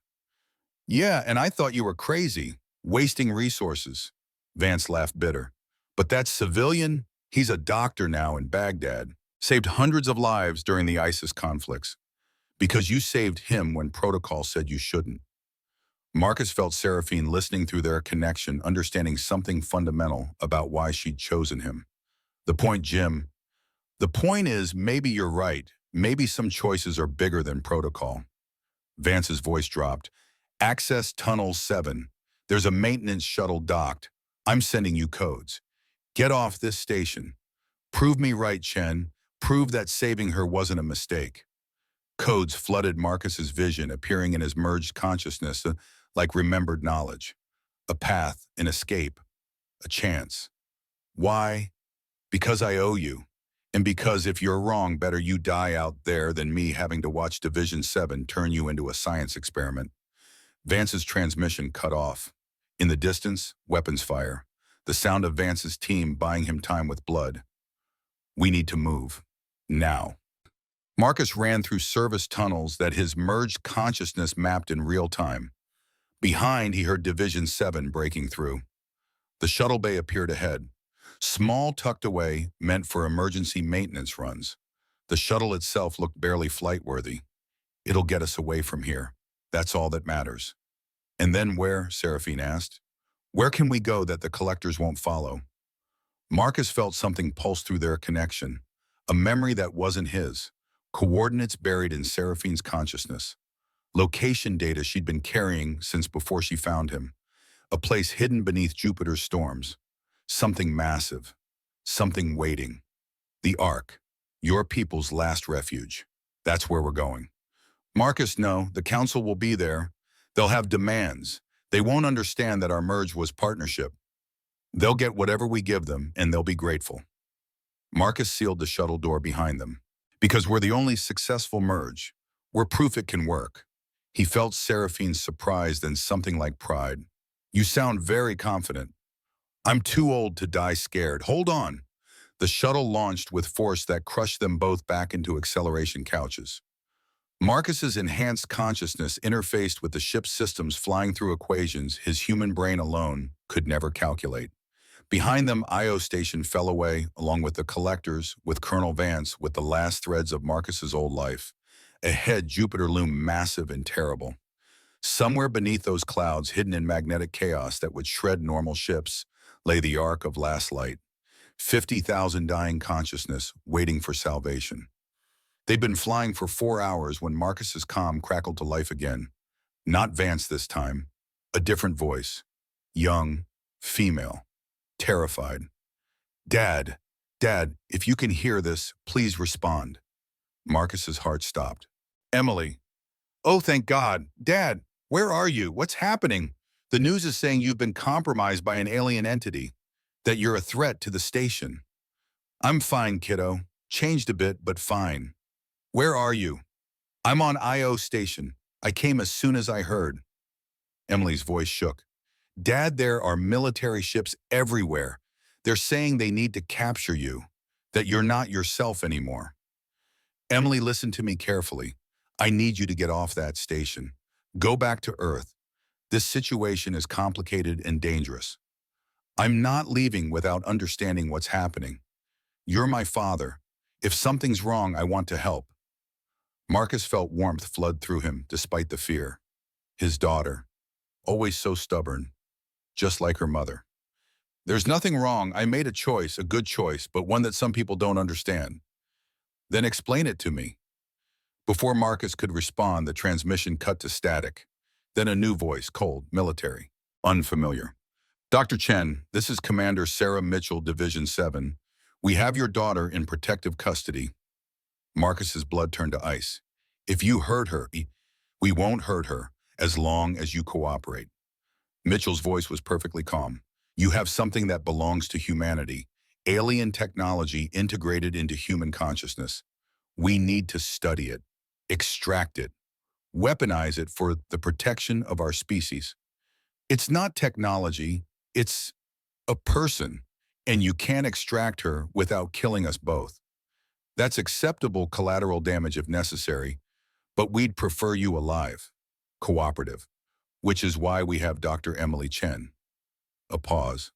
Yeah, and I thought you were crazy, wasting resources. Vance laughed bitter. But that civilian, he's a doctor now in Baghdad, saved hundreds of lives during the ISIS conflicts. Because you saved him when protocol said you shouldn't. Marcus felt Seraphine listening through their connection, understanding something fundamental about why she'd chosen him. The point, Jim. The point is, maybe you're right. Maybe some choices are bigger than protocol. Vance's voice dropped. Access Tunnel 7. There's a maintenance shuttle docked. I'm sending you codes. Get off this station. Prove me right, Chen. Prove that saving her wasn't a mistake. Codes flooded Marcus's vision, appearing in his merged consciousness like remembered knowledge. A path, an escape, a chance. Why? Because I owe you. And because if you're wrong, better you die out there than me having to watch Division 7 turn you into a science experiment. Vance's transmission cut off. In the distance, weapons fire. The sound of Vance's team buying him time with blood. We need to move. Now. Marcus ran through service tunnels that his merged consciousness mapped in real time. Behind, he heard Division 7 breaking through. The shuttle bay appeared ahead. Small, tucked away, meant for emergency maintenance runs. The shuttle itself looked barely flight-worthy. It'll get us away from here. That's all that matters. And then where, Seraphine asked. Where can we go that the collectors won't follow? Marcus felt something pulse through their connection. A memory that wasn't his. Coordinates buried in Seraphine's consciousness. Location data she'd been carrying since before she found him. A place hidden beneath Jupiter's storms. Something massive. Something waiting. The Ark. Your people's last refuge. That's where we're going. Marcus, no, the council will be there. They'll have demands. They won't understand that our merge was partnership. They'll get whatever we give them, and they'll be grateful. Marcus sealed the shuttle door behind them. Because we're the only successful merge. We're proof it can work. He felt Seraphine's surprise, then something like pride. You sound very confident. I'm too old to die scared. Hold on. The shuttle launched with force that crushed them both back into acceleration couches. Marcus's enhanced consciousness interfaced with the ship's systems, flying through equations his human brain alone could never calculate. Behind them, Io Station fell away, along with the collectors, with Colonel Vance, with the last threads of Marcus's old life. Ahead, Jupiter loomed massive and terrible. Somewhere beneath those clouds, hidden in magnetic chaos that would shred normal ships, lay the Ark of Last Light. 50,000 dying consciousness, waiting for salvation. They'd been flying for 4 hours when Marcus's comm crackled to life again. Not Vance this time. A different voice. Young, female, terrified. Dad, if you can hear this, please respond. Marcus's heart stopped. Emily. Oh, thank God. Dad, where are you? What's happening? The news is saying you've been compromised by an alien entity, that you're a threat to the station. I'm fine, kiddo. Changed a bit, but fine. Where are you? I'm on Io Station. I came as soon as I heard. Emily's voice shook. Dad, there are military ships everywhere. They're saying they need to capture you, that you're not yourself anymore. Emily, listen to me carefully. I need you to get off that station. Go back to Earth. This situation is complicated and dangerous. I'm not leaving without understanding what's happening. You're my father. If something's wrong, I want to help. Marcus felt warmth flood through him despite the fear. His daughter, always so stubborn, just like her mother. There's nothing wrong. I made a choice, a good choice, but one that some people don't understand. Then explain it to me. Before Marcus could respond, the transmission cut to static. Then a new voice, cold, military, unfamiliar. Dr. Chen, this is Commander Sarah Mitchell, Division 7. We have your daughter in protective custody. Marcus's blood turned to ice. If you hurt her, we won't hurt her as long as you cooperate. Mitchell's voice was perfectly calm. You have something that belongs to humanity, alien technology integrated into human consciousness. We need to study it, extract it, weaponize it for the protection of our species. It's not technology, it's a person, and you can't extract her without killing us both. That's acceptable collateral damage if necessary, but we'd prefer you alive, cooperative, which is why we have Dr. Emily Chen. A pause.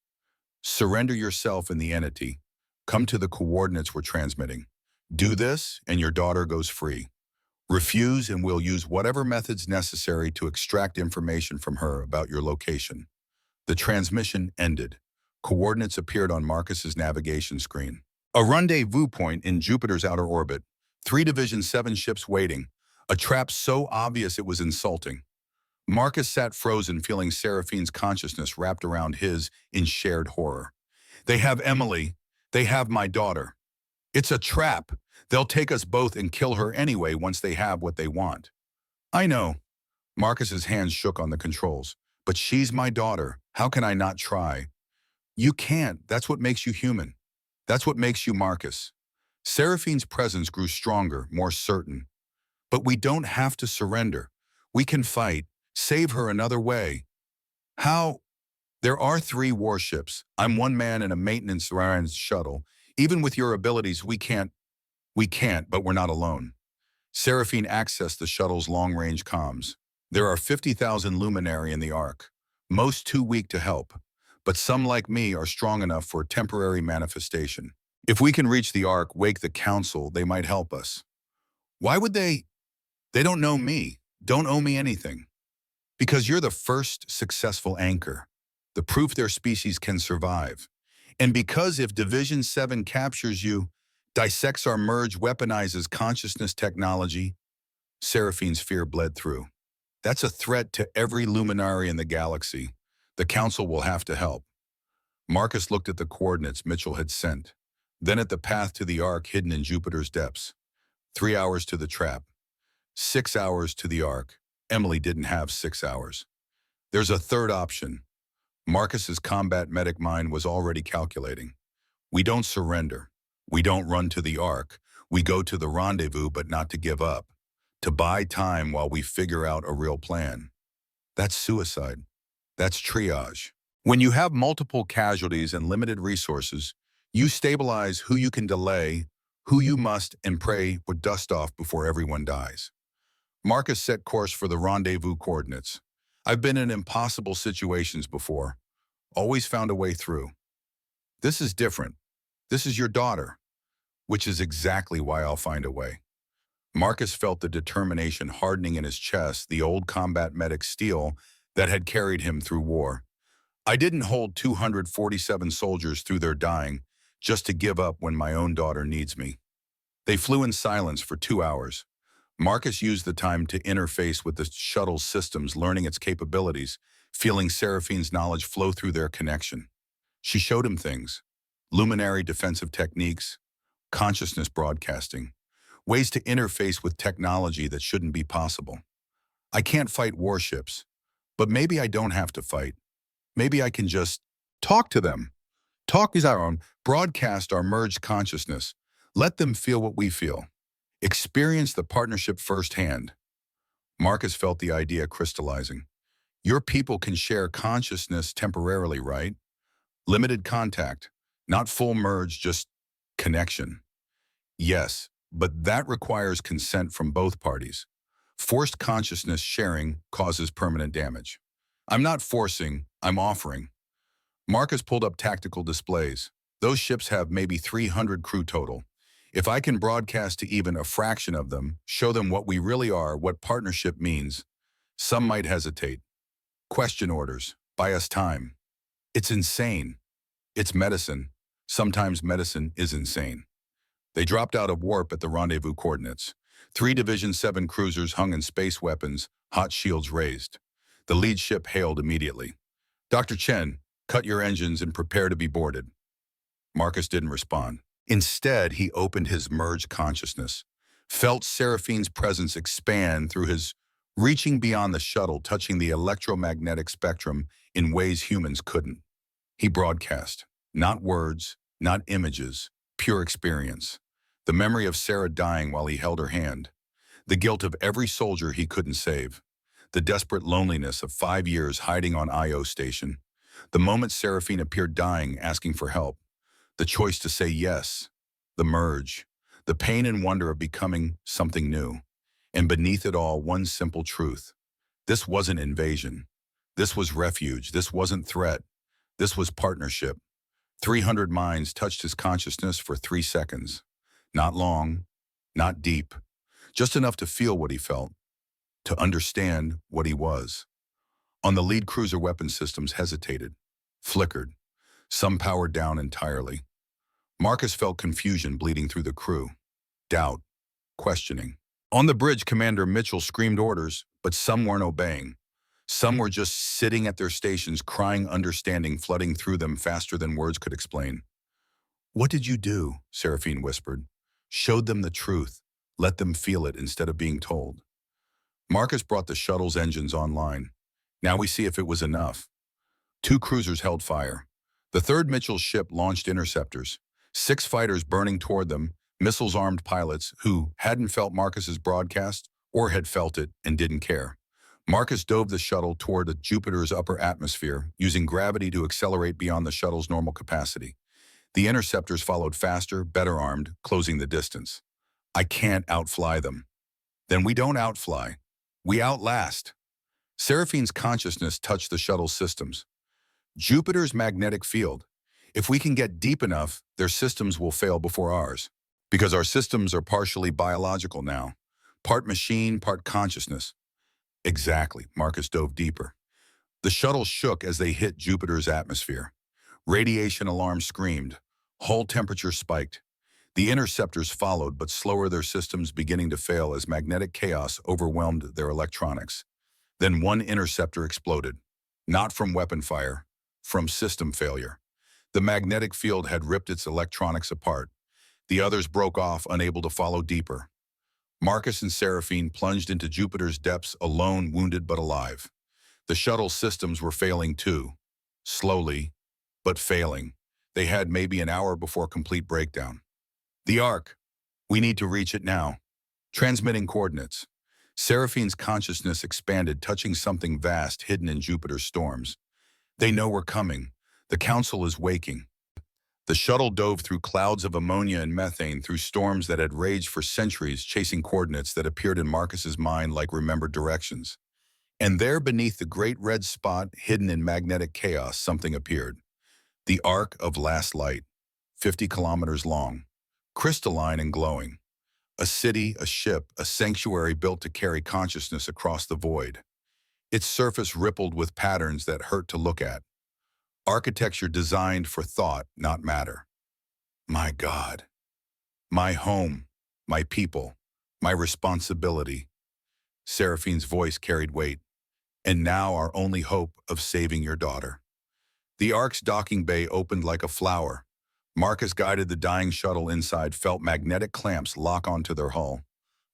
Surrender yourself in the entity. Come to the coordinates we're transmitting. Do this, and your daughter goes free. Refuse, and we'll use whatever methods necessary to extract information from her about your location. The transmission ended. Coordinates appeared on Marcus's navigation screen. A rendezvous point in Jupiter's outer orbit. 3 Division 7 ships waiting. A trap so obvious it was insulting. Marcus sat frozen, feeling Seraphine's consciousness wrapped around his in shared horror. They have Emily. They have my daughter. It's a trap. They'll take us both and kill her anyway once they have what they want. I know. Marcus's hands shook on the controls. But she's my daughter. How can I not try? You can't. That's what makes you human. That's what makes you Marcus. Seraphine's presence grew stronger, more certain. But we don't have to surrender. We can fight. Save her another way. How? There are 3 warships. I'm one man in a maintenance shuttle. Even with your abilities, we can't, but we're not alone. Seraphine accessed the shuttle's long-range comms. There are 50,000 luminary in the Ark, most too weak to help, but some like me are strong enough for temporary manifestation. If we can reach the Ark, wake the Council, they might help us. Why would they? They don't know me, don't owe me anything. Because you're the first successful anchor, the proof their species can survive. And because if Division 7 captures you, dissects our merge, weaponizes consciousness technology, Seraphine's fear bled through. That's a threat to every luminary in the galaxy. The Council will have to help. Marcus looked at the coordinates Mitchell had sent, then at the path to the Ark hidden in Jupiter's depths. 3 hours to the trap, 6 hours to the Ark. Emily didn't have 6 hours. There's a third option. Marcus's combat medic mind was already calculating. We don't surrender. We don't run to the Ark. We go to the rendezvous, but not to give up. To buy time while we figure out a real plan. That's suicide. That's triage. When you have multiple casualties and limited resources, you stabilize who you can delay, who you must, and pray with dust off before everyone dies. Marcus set course for the rendezvous coordinates. I've been in impossible situations before. Always found a way through. This is different. This is your daughter, which is exactly why I'll find a way. Marcus felt the determination hardening in his chest, the old combat medic steel that had carried him through war. I didn't hold 247 soldiers through their dying just to give up when my own daughter needs me. They flew in silence for 2 hours. Marcus used the time to interface with the shuttle's systems, learning its capabilities, feeling Seraphine's knowledge flow through their connection. She showed him things, luminary defensive techniques, consciousness broadcasting, ways to interface with technology that shouldn't be possible. I can't fight warships, but maybe I don't have to fight. Maybe I can just talk to them. Talk is our own, broadcast our merged consciousness. Let them feel what we feel. Experience the partnership firsthand. Marcus felt the idea crystallizing. Your people can share consciousness temporarily, right? Limited contact, not full merge, just connection. Yes, but that requires consent from both parties. Forced consciousness sharing causes permanent damage. I'm not forcing, I'm offering. Marcus pulled up tactical displays. Those ships have maybe 300 crew total. If I can broadcast to even a fraction of them, show them what we really are, what partnership means, some might hesitate. Question orders, buy us time. It's insane. It's medicine. Sometimes medicine is insane. They dropped out of warp at the rendezvous coordinates. 3 Division 7 cruisers hung in space weapons, hot shields raised. The lead ship hailed immediately. Dr. Chen, cut your engines and prepare to be boarded. Marcus didn't respond. Instead, he opened his merged consciousness, felt Seraphine's presence expand through his reaching beyond the shuttle, touching the electromagnetic spectrum in ways humans couldn't. He broadcast, not words, not images, pure experience. The memory of Sarah dying while he held her hand. The guilt of every soldier he couldn't save. The desperate loneliness of 5 years hiding on Io Station. The moment Seraphine appeared dying, asking for help. The choice to say yes, the merge, the pain and wonder of becoming something new. And beneath it all, one simple truth. This wasn't invasion. This was refuge. This wasn't threat. This was partnership. 300 minds touched his consciousness for 3 seconds. Not long, not deep, just enough to feel what he felt, to understand what he was. On the lead cruiser, weapon systems hesitated, flickered, some powered down entirely. Marcus felt confusion bleeding through the crew, doubt, questioning. On the bridge, Commander Mitchell screamed orders, but some weren't obeying. Some were just sitting at their stations, crying understanding flooding through them faster than words could explain. What did you do? Seraphine whispered. Showed them the truth. Let them feel it instead of being told. Marcus brought the shuttle's engines online. Now we see if it was enough. 2 cruisers held fire. The 3rd Mitchell's ship launched interceptors. 6 fighters burning toward them, missiles-armed pilots who hadn't felt Marcus's broadcast or had felt it and didn't care. Marcus dove the shuttle toward Jupiter's upper atmosphere, using gravity to accelerate beyond the shuttle's normal capacity. The interceptors followed faster, better armed, closing the distance. I can't outfly them. Then we don't outfly. We outlast. Seraphine's consciousness touched the shuttle's systems. Jupiter's magnetic field. If we can get deep enough, their systems will fail before ours. Because our systems are partially biological now. Part machine, part consciousness. Exactly, Marcus dove deeper. The shuttle shook as they hit Jupiter's atmosphere. Radiation alarm screamed. Hull temperature spiked. The interceptors followed, but slower, their systems beginning to fail as magnetic chaos overwhelmed their electronics. Then one interceptor exploded. Not from weapon fire, from system failure. The magnetic field had ripped its electronics apart. The others broke off, unable to follow deeper. Marcus and Seraphine plunged into Jupiter's depths, alone, wounded but alive. The shuttle systems were failing too. Slowly, but failing. They had maybe an hour before complete breakdown. The Ark. We need to reach it now. Transmitting coordinates. Seraphine's consciousness expanded, touching something vast hidden in Jupiter's storms. They know we're coming. The Council is waking. The shuttle dove through clouds of ammonia and methane, through storms that had raged for centuries, chasing coordinates that appeared in Marcus's mind like remembered directions. And there, beneath the great red spot, hidden in magnetic chaos, something appeared. The Arc of Last Light, 50 kilometers long, crystalline and glowing. A city, a ship, a sanctuary built to carry consciousness across the void. Its surface rippled with patterns that hurt to look at. Architecture designed for thought, not matter. My God. My home, my people, my responsibility. Seraphine's voice carried weight. And now our only hope of saving your daughter. The Ark's docking bay opened like a flower. Marcus guided the dying shuttle inside, felt magnetic clamps lock onto their hull.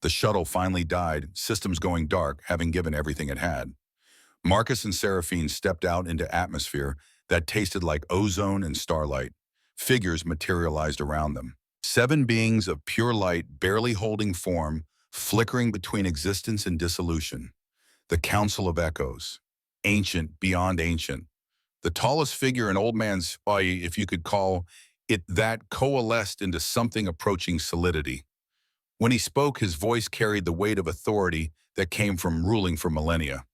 The shuttle finally died, systems going dark, having given everything it had. Marcus and Seraphine stepped out into atmosphere that tasted like ozone and starlight. Figures materialized around them. 7 beings of pure light, barely holding form, flickering between existence and dissolution. The Council of Echoes. Ancient beyond ancient. The tallest figure, an old man's, if you could call it that, coalesced into something approaching solidity. When he spoke, his voice carried the weight of authority that came from ruling for millennia.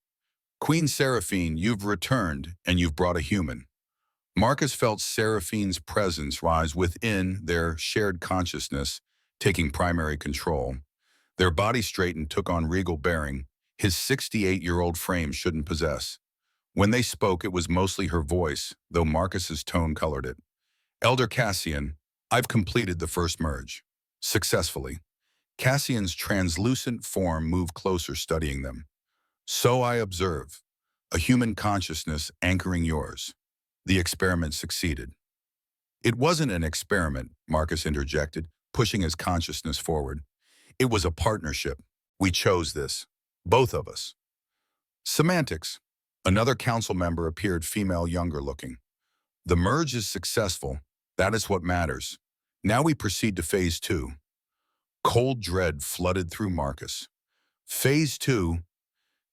Queen Seraphine, you've returned, and you've brought a human. Marcus felt Seraphine's presence rise within their shared consciousness, taking primary control. Their body straightened, took on regal bearing his 68-year-old frame shouldn't possess. When they spoke, it was mostly her voice, though Marcus's tone colored it. Elder Cassian, I've completed the first merge. Successfully. Cassian's translucent form moved closer, studying them. So I observe, a human consciousness anchoring yours. The experiment succeeded. It wasn't an experiment, Marcus interjected, pushing his consciousness forward. It was a partnership. We chose this. Both of us. Semantics. Another council member appeared, female, younger looking. The merge is successful. That is what matters. Now we proceed to Phase 2. Cold dread flooded through Marcus. Phase 2.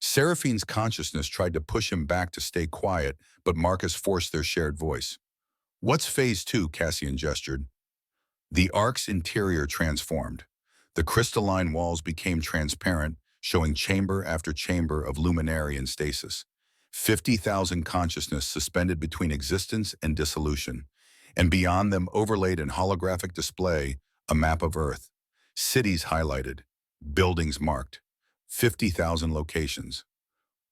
Seraphine's consciousness tried to push him back to stay quiet, but Marcus forced their shared voice. What's Phase 2? Cassian gestured. The Ark's interior transformed. The crystalline walls became transparent, showing chamber after chamber of luminary and stasis. 50,000 consciousness suspended between existence and dissolution, and beyond them, overlaid in holographic display, a map of Earth. Cities highlighted, buildings marked, 50,000 locations.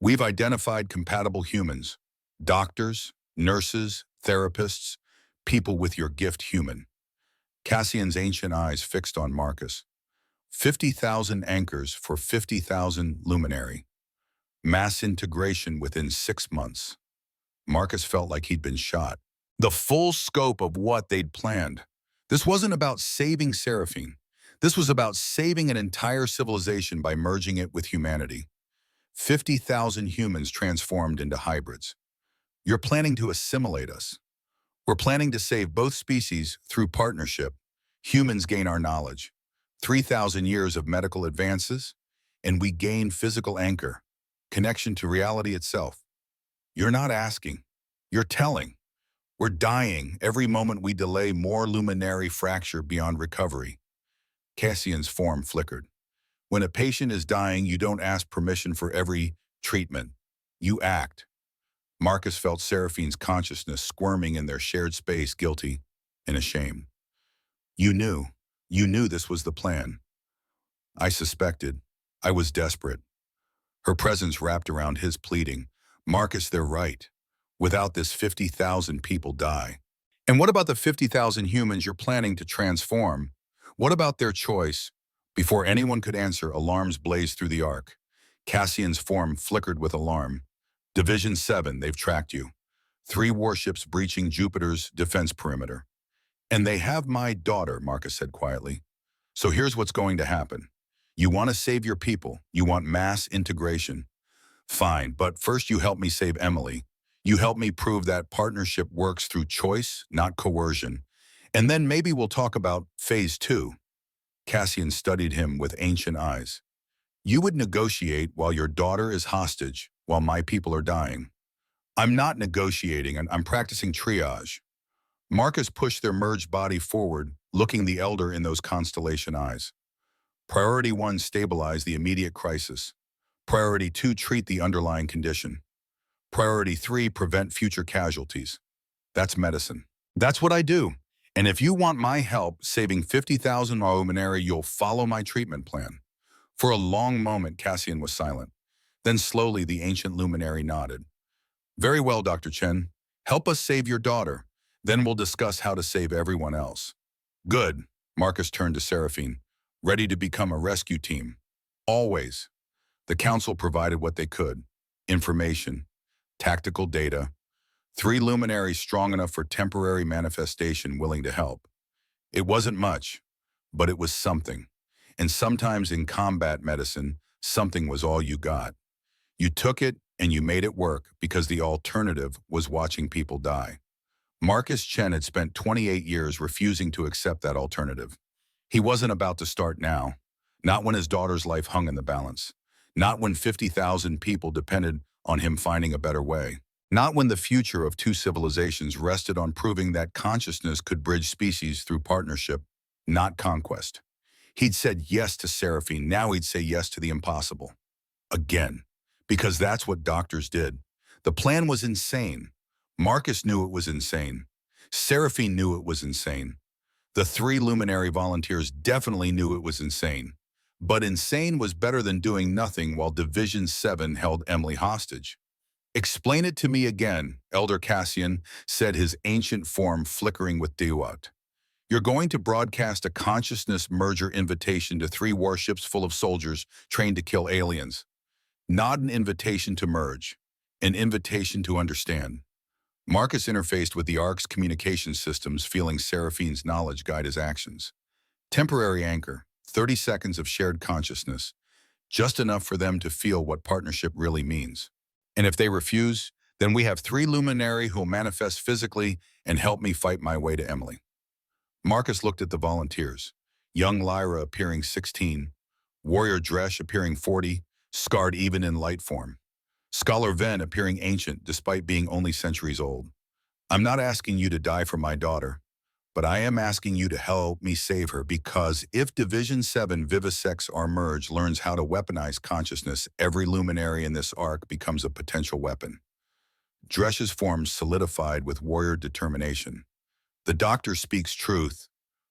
We've identified compatible humans, doctors, nurses, therapists, people with your gift human. Cassian's ancient eyes fixed on Marcus. 50,000 anchors for 50,000 luminary. Mass integration within 6 months. Marcus felt like he'd been shot. The full scope of what they'd planned. This wasn't about saving Seraphine. This was about saving an entire civilization by merging it with humanity. 50,000 humans transformed into hybrids. You're planning to assimilate us. We're planning to save both species through partnership. Humans gain our knowledge. 3,000 years of medical advances, and we gain physical anchor, connection to reality itself. You're not asking. You're telling. We're dying. Every moment we delay, more luminary fracture beyond recovery. Cassian's form flickered. When a patient is dying, you don't ask permission for every treatment. You act. Marcus felt Seraphine's consciousness squirming in their shared space, guilty and ashamed. You knew. You knew this was the plan. I suspected. I was desperate. Her presence wrapped around his, pleading, Marcus, they're right. Without this, 50,000 people die. And what about the 50,000 humans you're planning to transform? What about their choice? Before anyone could answer, alarms blazed through the arc. Cassian's form flickered with alarm. Division 7, they've tracked you. 3 warships breaching Jupiter's defense perimeter. And they have my daughter, Marcus said quietly. So here's what's going to happen. You want to save your people. You want mass integration. Fine, but first you help me save Emily. You help me prove that partnership works through choice, not coercion. And then maybe we'll talk about phase 2. Cassian studied him with ancient eyes. You would negotiate while your daughter is hostage, while my people are dying. I'm not negotiating, I'm practicing triage. Marcus pushed their merged body forward, looking the elder in those constellation eyes. Priority 1, stabilize the immediate crisis. Priority 2, treat the underlying condition. Priority 3, prevent future casualties. That's medicine. That's what I do. And if you want my help saving 50,000 Luminary, you'll follow my treatment plan. For a long moment, Cassian was silent. Then slowly, the ancient luminary nodded. Very well, Dr. Chen. Help us save your daughter. Then we'll discuss how to save everyone else. Good. Marcus turned to Seraphine, ready to become a rescue team. Always. The council provided what they could. Information, tactical data, 3 luminaries strong enough for temporary manifestation willing to help. It wasn't much, but it was something. And sometimes in combat medicine, something was all you got. You took it and you made it work because the alternative was watching people die. Marcus Chen had spent 28 years refusing to accept that alternative. He wasn't about to start now, not when his daughter's life hung in the balance, not when 50,000 people depended on him finding a better way, not when the future of 2 civilizations rested on proving that consciousness could bridge species through partnership, not conquest. He'd said yes to Seraphine, now he'd say yes to the impossible. Again. Because that's what doctors did. The plan was insane. Marcus knew it was insane. Seraphine knew it was insane. The 3 luminary volunteers definitely knew it was insane. But insane was better than doing nothing while Division 7 held Emily hostage. Explain it to me again, Elder Cassian said, his ancient form flickering with Dewat. You're going to broadcast a consciousness merger invitation to 3 warships full of soldiers trained to kill aliens. Not an invitation to merge, an invitation to understand. Marcus interfaced with the Ark's communication systems, feeling Seraphine's knowledge guide his actions. Temporary anchor, 30 seconds of shared consciousness, just enough for them to feel what partnership really means. And if they refuse, then we have 3 luminary who'll manifest physically and help me fight my way to Emily. Marcus looked at the volunteers, young Lyra appearing 16, Warrior Dresh appearing 40, scarred even in light form. Scholar Ven appearing ancient despite being only centuries old. I'm not asking you to die for my daughter, but I am asking you to help me save her, because if Division 7 Vivisects our merge learns how to weaponize consciousness, every luminary in this arc becomes a potential weapon. Dresh's form solidified with warrior determination. The doctor speaks truth.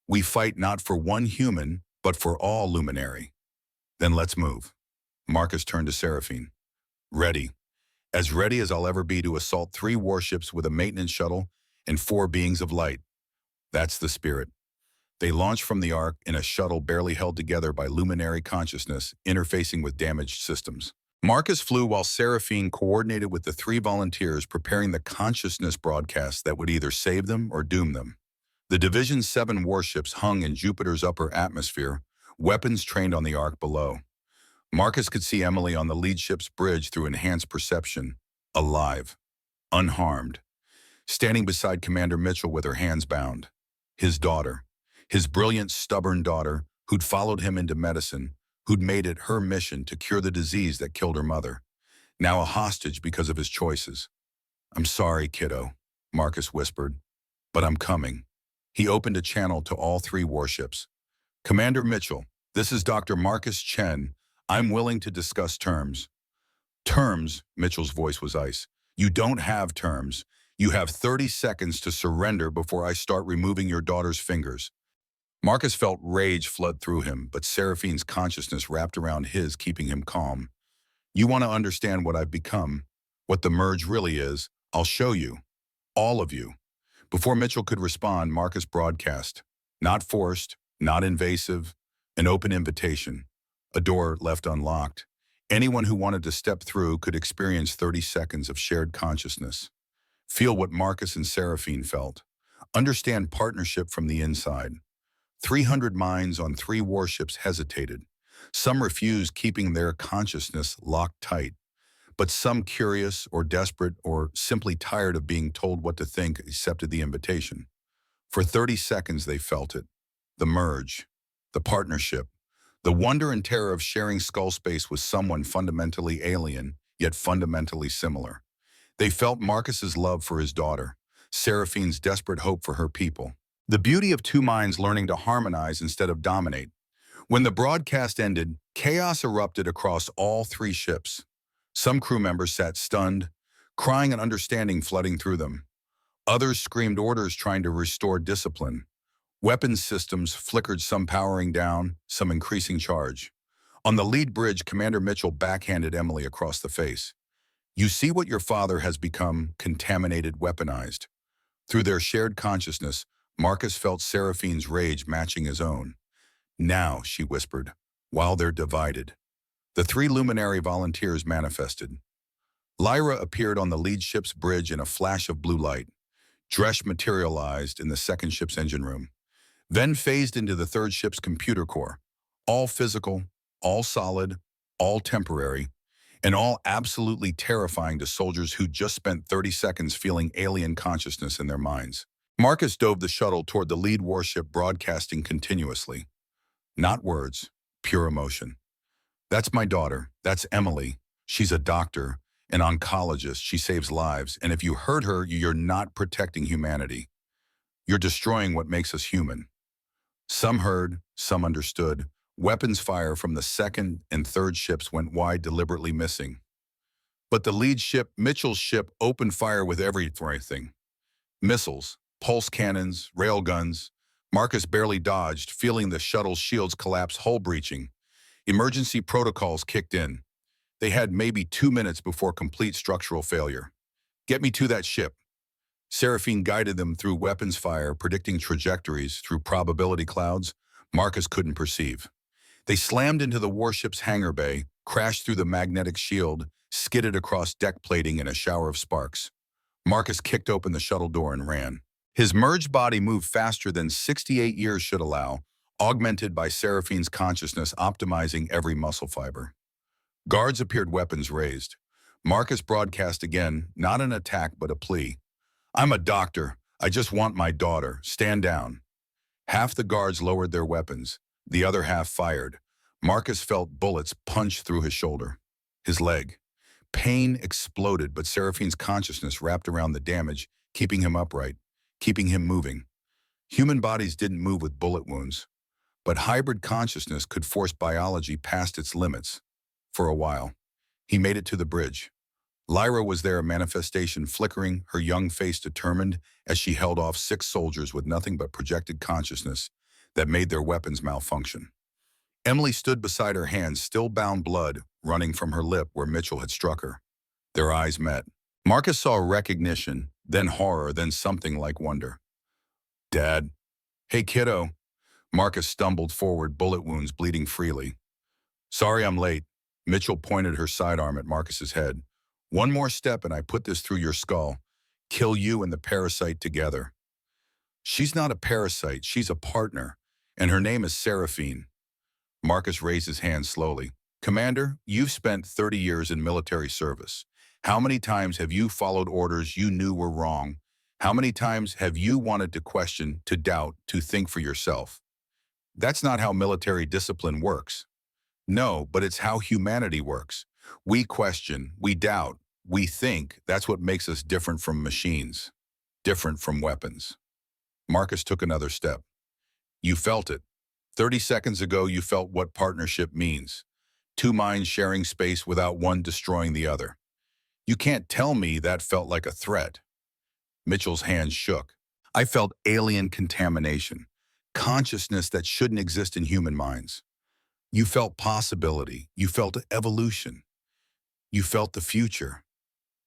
We fight not for one human, but for all luminary. Then let's move. Marcus turned to Seraphine. Ready. As ready as I'll ever be to assault 3 warships with a maintenance shuttle and 4 beings of light. That's the spirit. They launched from the Ark in a shuttle barely held together by luminary consciousness, interfacing with damaged systems. Marcus flew while Seraphine coordinated with the 3 volunteers, preparing the consciousness broadcast that would either save them or doom them. The Division 7 warships hung in Jupiter's upper atmosphere, weapons trained on the Ark below. Marcus could see Emily on the lead ship's bridge through enhanced perception, alive, unharmed, standing beside Commander Mitchell with her hands bound. His daughter, his brilliant, stubborn daughter, who'd followed him into medicine, who'd made it her mission to cure the disease that killed her mother, now a hostage because of his choices. I'm sorry, kiddo, Marcus whispered, but I'm coming. He opened a channel to all 3 warships. Commander Mitchell, This is Dr. Marcus Chen. I'm willing to discuss terms. Terms, Mitchell's voice was ice. You don't have terms. You have 30 seconds to surrender before I start removing your daughter's fingers. Marcus felt rage flood through him, but Seraphine's consciousness wrapped around his, keeping him calm. You want to understand what I've become, what the merge really is? I'll show you. All of you. Before Mitchell could respond, Marcus broadcast. Not forced, not invasive, an open invitation. A door left unlocked. Anyone who wanted to step through could experience 30 seconds of shared consciousness. Feel what Marcus and Seraphine felt. Understand partnership from the inside. 300 minds on 3 warships hesitated. Some refused, keeping their consciousness locked tight. But some, curious or desperate or simply tired of being told what to think, accepted the invitation. For 30 seconds they felt it. The merge, the partnership, the wonder and terror of sharing skull space with someone fundamentally alien, yet fundamentally similar. They felt Marcus's love for his daughter, Seraphine's desperate hope for her people. The beauty of 2 minds learning to harmonize instead of dominate. When the broadcast ended, chaos erupted across all 3 ships. Some crew members sat stunned, crying and understanding flooding through them. Others screamed orders trying to restore discipline. Weapons systems flickered, some powering down, some increasing charge. On the lead bridge, Commander Mitchell backhanded Emily across the face. You see what your father has become, contaminated, weaponized. Through their shared consciousness, Marcus felt Seraphine's rage matching his own. Now, she whispered, while they're divided. The 3 luminary volunteers manifested. Lyra appeared on the lead ship's bridge in a flash of blue light. Dresh materialized in the 2nd ship's engine room. Then phased into the 3rd ship's computer core. All physical, all solid, all temporary, and all absolutely terrifying to soldiers who just spent 30 seconds feeling alien consciousness in their minds. Marcus dove the shuttle toward the lead warship, broadcasting continuously. Not words, pure emotion. That's my daughter. That's Emily. She's a doctor, an oncologist. She saves lives. And if you hurt her, you're not protecting humanity. You're destroying what makes us human. Some heard, some understood. Weapons fire from the 2nd and 3rd ships went wide, deliberately missing. But the lead ship, Mitchell's ship, opened fire with everything. Missiles, pulse cannons, railguns. Marcus barely dodged, feeling the shuttle's shields collapse, hull breaching. Emergency protocols kicked in. They had maybe 2 minutes before complete structural failure. Get me to that ship. Seraphine guided them through weapons fire, predicting trajectories through probability clouds Marcus couldn't perceive. They slammed into the warship's hangar bay, crashed through the magnetic shield, skidded across deck plating in a shower of sparks. Marcus kicked open the shuttle door and ran. His merged body moved faster than 68 years should allow, augmented by Seraphine's consciousness, optimizing every muscle fiber. Guards appeared, weapons raised. Marcus broadcast again, not an attack but a plea. I'm a doctor. I just want my daughter. Stand down. Half the guards lowered their weapons. The other half fired. Marcus felt bullets punch through his shoulder, his leg. Pain exploded, but Seraphine's consciousness wrapped around the damage, keeping him upright, keeping him moving. Human bodies didn't move with bullet wounds. But hybrid consciousness could force biology past its limits. For a while, he made it to the bridge. Lyra was there, a manifestation flickering, her young face determined as she held off 6 soldiers with nothing but projected consciousness that made their weapons malfunction. Emily stood beside her, hands still bound, blood running from her lip where Mitchell had struck her. Their eyes met. Marcus saw recognition, then horror, then something like wonder. Dad. Hey, kiddo. Marcus stumbled forward, bullet wounds bleeding freely. Sorry I'm late. Mitchell pointed her sidearm at Marcus's head. One more step and I put this through your skull. Kill you and the parasite together. She's not a parasite, she's a partner, and her name is Seraphine. Marcus raised his hand slowly. Commander, you've spent 30 years in military service. How many times have you followed orders you knew were wrong? How many times have you wanted to question, to doubt, to think for yourself? That's not how military discipline works. No, but it's how humanity works. We question, we doubt, we think. That's what makes us different from machines, different from weapons. Marcus took another step. You felt it. 30 seconds ago, you felt what partnership means. Two minds sharing space without one destroying the other. You can't tell me that felt like a threat. Mitchell's hands shook. I felt alien contamination, consciousness that shouldn't exist in human minds. You felt possibility. You felt evolution. You felt the future.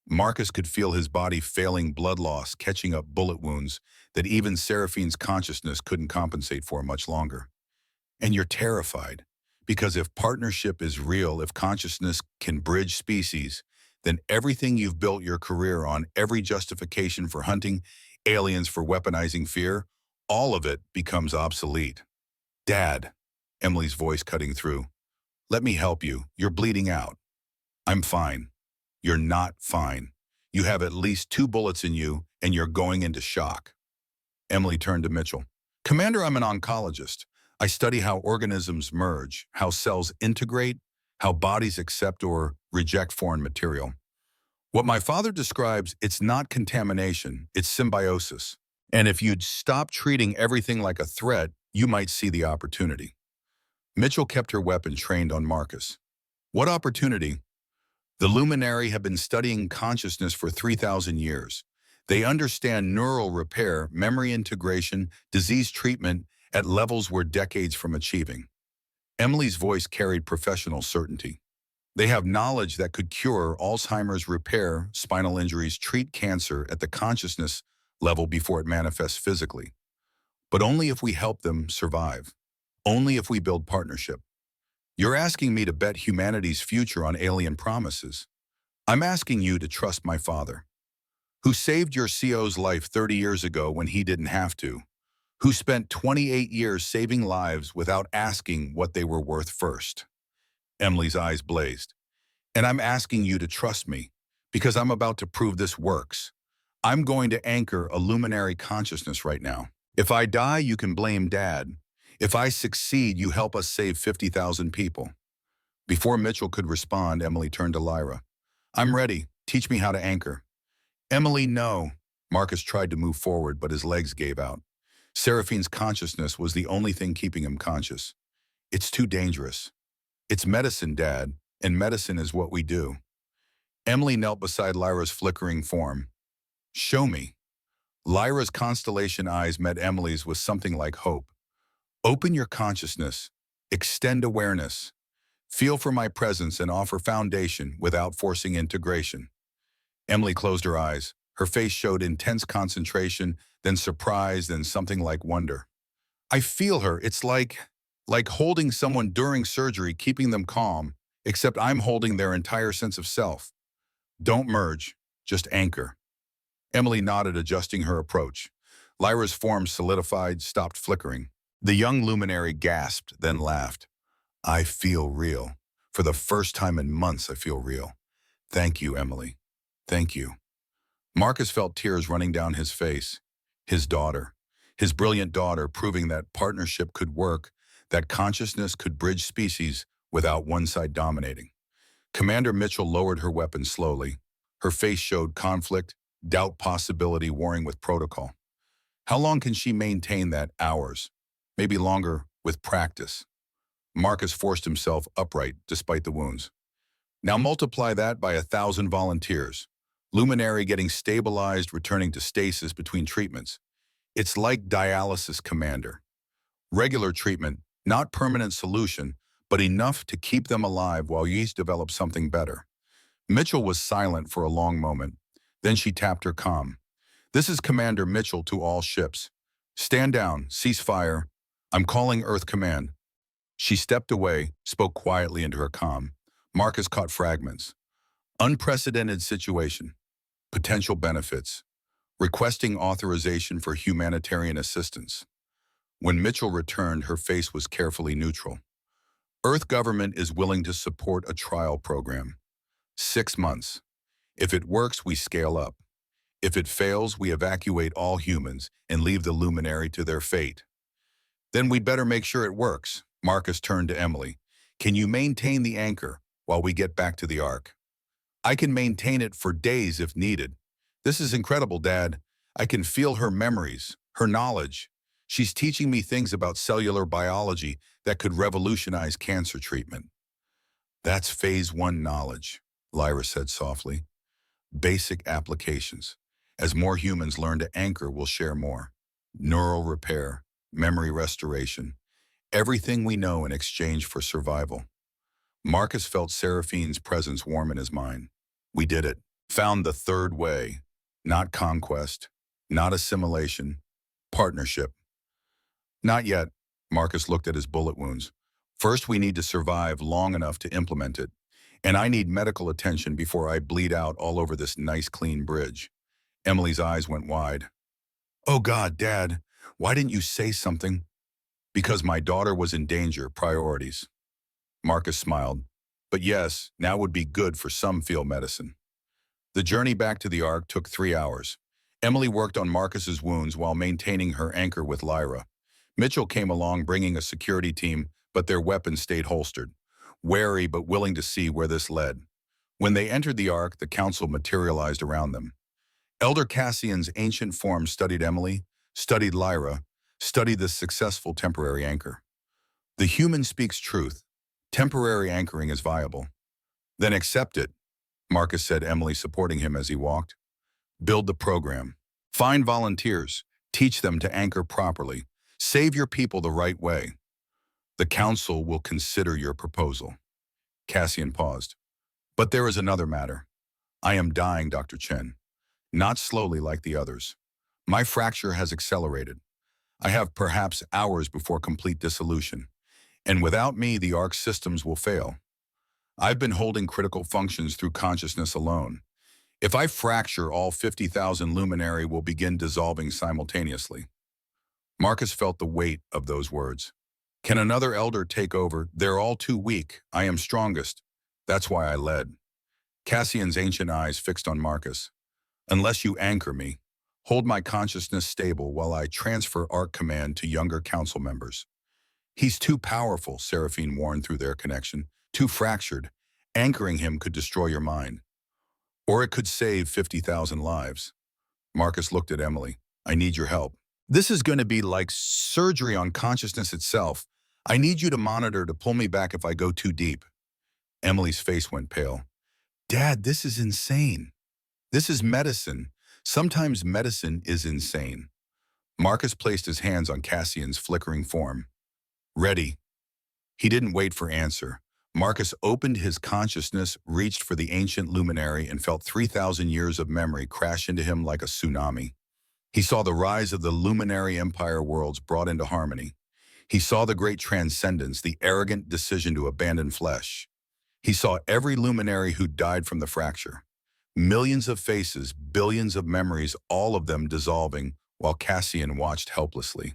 Marcus could feel his body failing, blood loss, catching up bullet wounds that even Seraphine's consciousness couldn't compensate for much longer. And you're terrified, because if partnership is real, if consciousness can bridge species, then everything you've built your career on, every justification for hunting, aliens for weaponizing fear, all of it becomes obsolete. Dad, Emily's voice cutting through, let me help you. You're bleeding out. I'm fine. You're not fine. You have at least 2 bullets in you, and you're going into shock. Emily turned to Mitchell. Commander, I'm an oncologist. I study how organisms merge, how cells integrate, how bodies accept or reject foreign material. What my father describes, it's not contamination, it's symbiosis. And if you'd stop treating everything like a threat, you might see the opportunity. Mitchell kept her weapon trained on Marcus. What opportunity? The Luminary have been studying consciousness for 3,000 years. They understand neural repair, memory integration, disease treatment at levels we're decades from achieving. Emily's voice carried professional certainty. They have knowledge that could cure Alzheimer's, repair spinal injuries, treat cancer at the consciousness level before it manifests physically. But only if we help them survive. Only if we build partnership. You're asking me to bet humanity's future on alien promises. I'm asking you to trust my father, who saved your CO's life 30 years ago when he didn't have to, who spent 28 years saving lives without asking what they were worth first. Emily's eyes blazed. And I'm asking you to trust me, because I'm about to prove this works. I'm going to anchor a luminary consciousness right now. If I die, you can blame Dad. If I succeed, you help us save 50,000 people. Before Mitchell could respond, Emily turned to Lyra. I'm ready. Teach me how to anchor. Emily, no. Marcus tried to move forward, but his legs gave out. Seraphine's consciousness was the only thing keeping him conscious. It's too dangerous. It's medicine, Dad, and medicine is what we do. Emily knelt beside Lyra's flickering form. Show me. Lyra's constellation eyes met Emily's with something like hope. Open your consciousness. Extend awareness. Feel for my presence and offer foundation without forcing integration. Emily closed her eyes. Her face showed intense concentration, then surprise, then something like wonder. I feel her. It's like holding someone during surgery, keeping them calm, except I'm holding their entire sense of self. Don't merge, just anchor. Emily nodded, adjusting her approach. Lyra's form solidified, stopped flickering. The young luminary gasped, then laughed. I feel real. For the first time in months, I feel real. Thank you, Emily. Thank you. Marcus felt tears running down his face. His daughter, his brilliant daughter, proving that partnership could work, that consciousness could bridge species without one side dominating. Commander Mitchell lowered her weapon slowly. Her face showed conflict, doubt, possibility warring with protocol. How long can she maintain that? Hours, maybe longer, with practice. Marcus forced himself upright despite the wounds. Now multiply that by 1,000 volunteers. Luminary getting stabilized, returning to stasis between treatments. It's like dialysis, Commander. Regular treatment, not permanent solution, but enough to keep them alive while you develop something better. Mitchell was silent for a long moment. Then she tapped her comm. This is Commander Mitchell to all ships. Stand down, cease fire. I'm calling Earth Command. She stepped away, spoke quietly into her comm. Marcus caught fragments. Unprecedented situation. Potential benefits. Requesting authorization for humanitarian assistance. When Mitchell returned, her face was carefully neutral. Earth government is willing to support a trial program. 6 months. If it works, we scale up. If it fails, we evacuate all humans and leave the luminary to their fate. Then we'd better make sure it works. Marcus turned to Emily. Can you maintain the anchor while we get back to the Ark? I can maintain it for days if needed. This is incredible, Dad. I can feel her memories, her knowledge. She's teaching me things about cellular biology that could revolutionize cancer treatment. That's phase one knowledge, Lyra said softly. Basic applications. As more humans learn to anchor, we'll share more. Neural repair, memory restoration, everything we know in exchange for survival. Marcus felt Seraphine's presence warm in his mind. We did it. Found the third way. Not conquest, not assimilation, partnership. Not yet. Marcus looked at his bullet wounds. First, we need to survive long enough to implement it. And I need medical attention before I bleed out all over this nice clean bridge. Emily's eyes went wide. Oh God, Dad, why didn't you say something? Because my daughter was in danger, priorities. Marcus smiled. But yes, now would be good for some field medicine. The journey back to the Ark took 3 hours. Emily worked on Marcus's wounds while maintaining her anchor with Lyra. Mitchell came along bringing a security team, but their weapons stayed holstered, wary but willing to see where this led. When they entered the Ark, the council materialized around them. Elder Cassian's ancient form studied Emily, studied Lyra, studied the successful temporary anchor. The human speaks truth. Temporary anchoring is viable. Then accept it, Marcus said, Emily supporting him as he walked. Build the program. Find volunteers. Teach them to anchor properly. Save your people the right way. The council will consider your proposal. Cassian paused. But there is another matter. I am dying, Dr. Chen. Not slowly like the others. My fracture has accelerated. I have perhaps hours before complete dissolution. And without me, the Ark's systems will fail. I've been holding critical functions through consciousness alone. If I fracture, all 50,000 luminary will begin dissolving simultaneously. Marcus felt the weight of those words. Can another elder take over? They're all too weak. I am strongest. That's why I led. Cassian's ancient eyes fixed on Marcus. Unless you anchor me, hold my consciousness stable while I transfer Ark command to younger council members. He's too powerful, Seraphine warned through their connection. Too fractured. Anchoring him could destroy your mind. Or it could save 50,000 lives. Marcus looked at Emily. I need your help. This is going to be like surgery on consciousness itself. I need you to monitor to pull me back if I go too deep. Emily's face went pale. Dad, this is insane. This is medicine. Sometimes medicine is insane. Marcus placed his hands on Cassian's flickering form. Ready. He didn't wait for answer. Marcus opened his consciousness, reached for the ancient luminary, and felt 3,000 years of memory crash into him like a tsunami. He saw the rise of the luminary empire worlds brought into harmony. He saw the great transcendence, the arrogant decision to abandon flesh. He saw every luminary who died from the fracture. Millions of faces, billions of memories, all of them dissolving, while Cassian watched helplessly.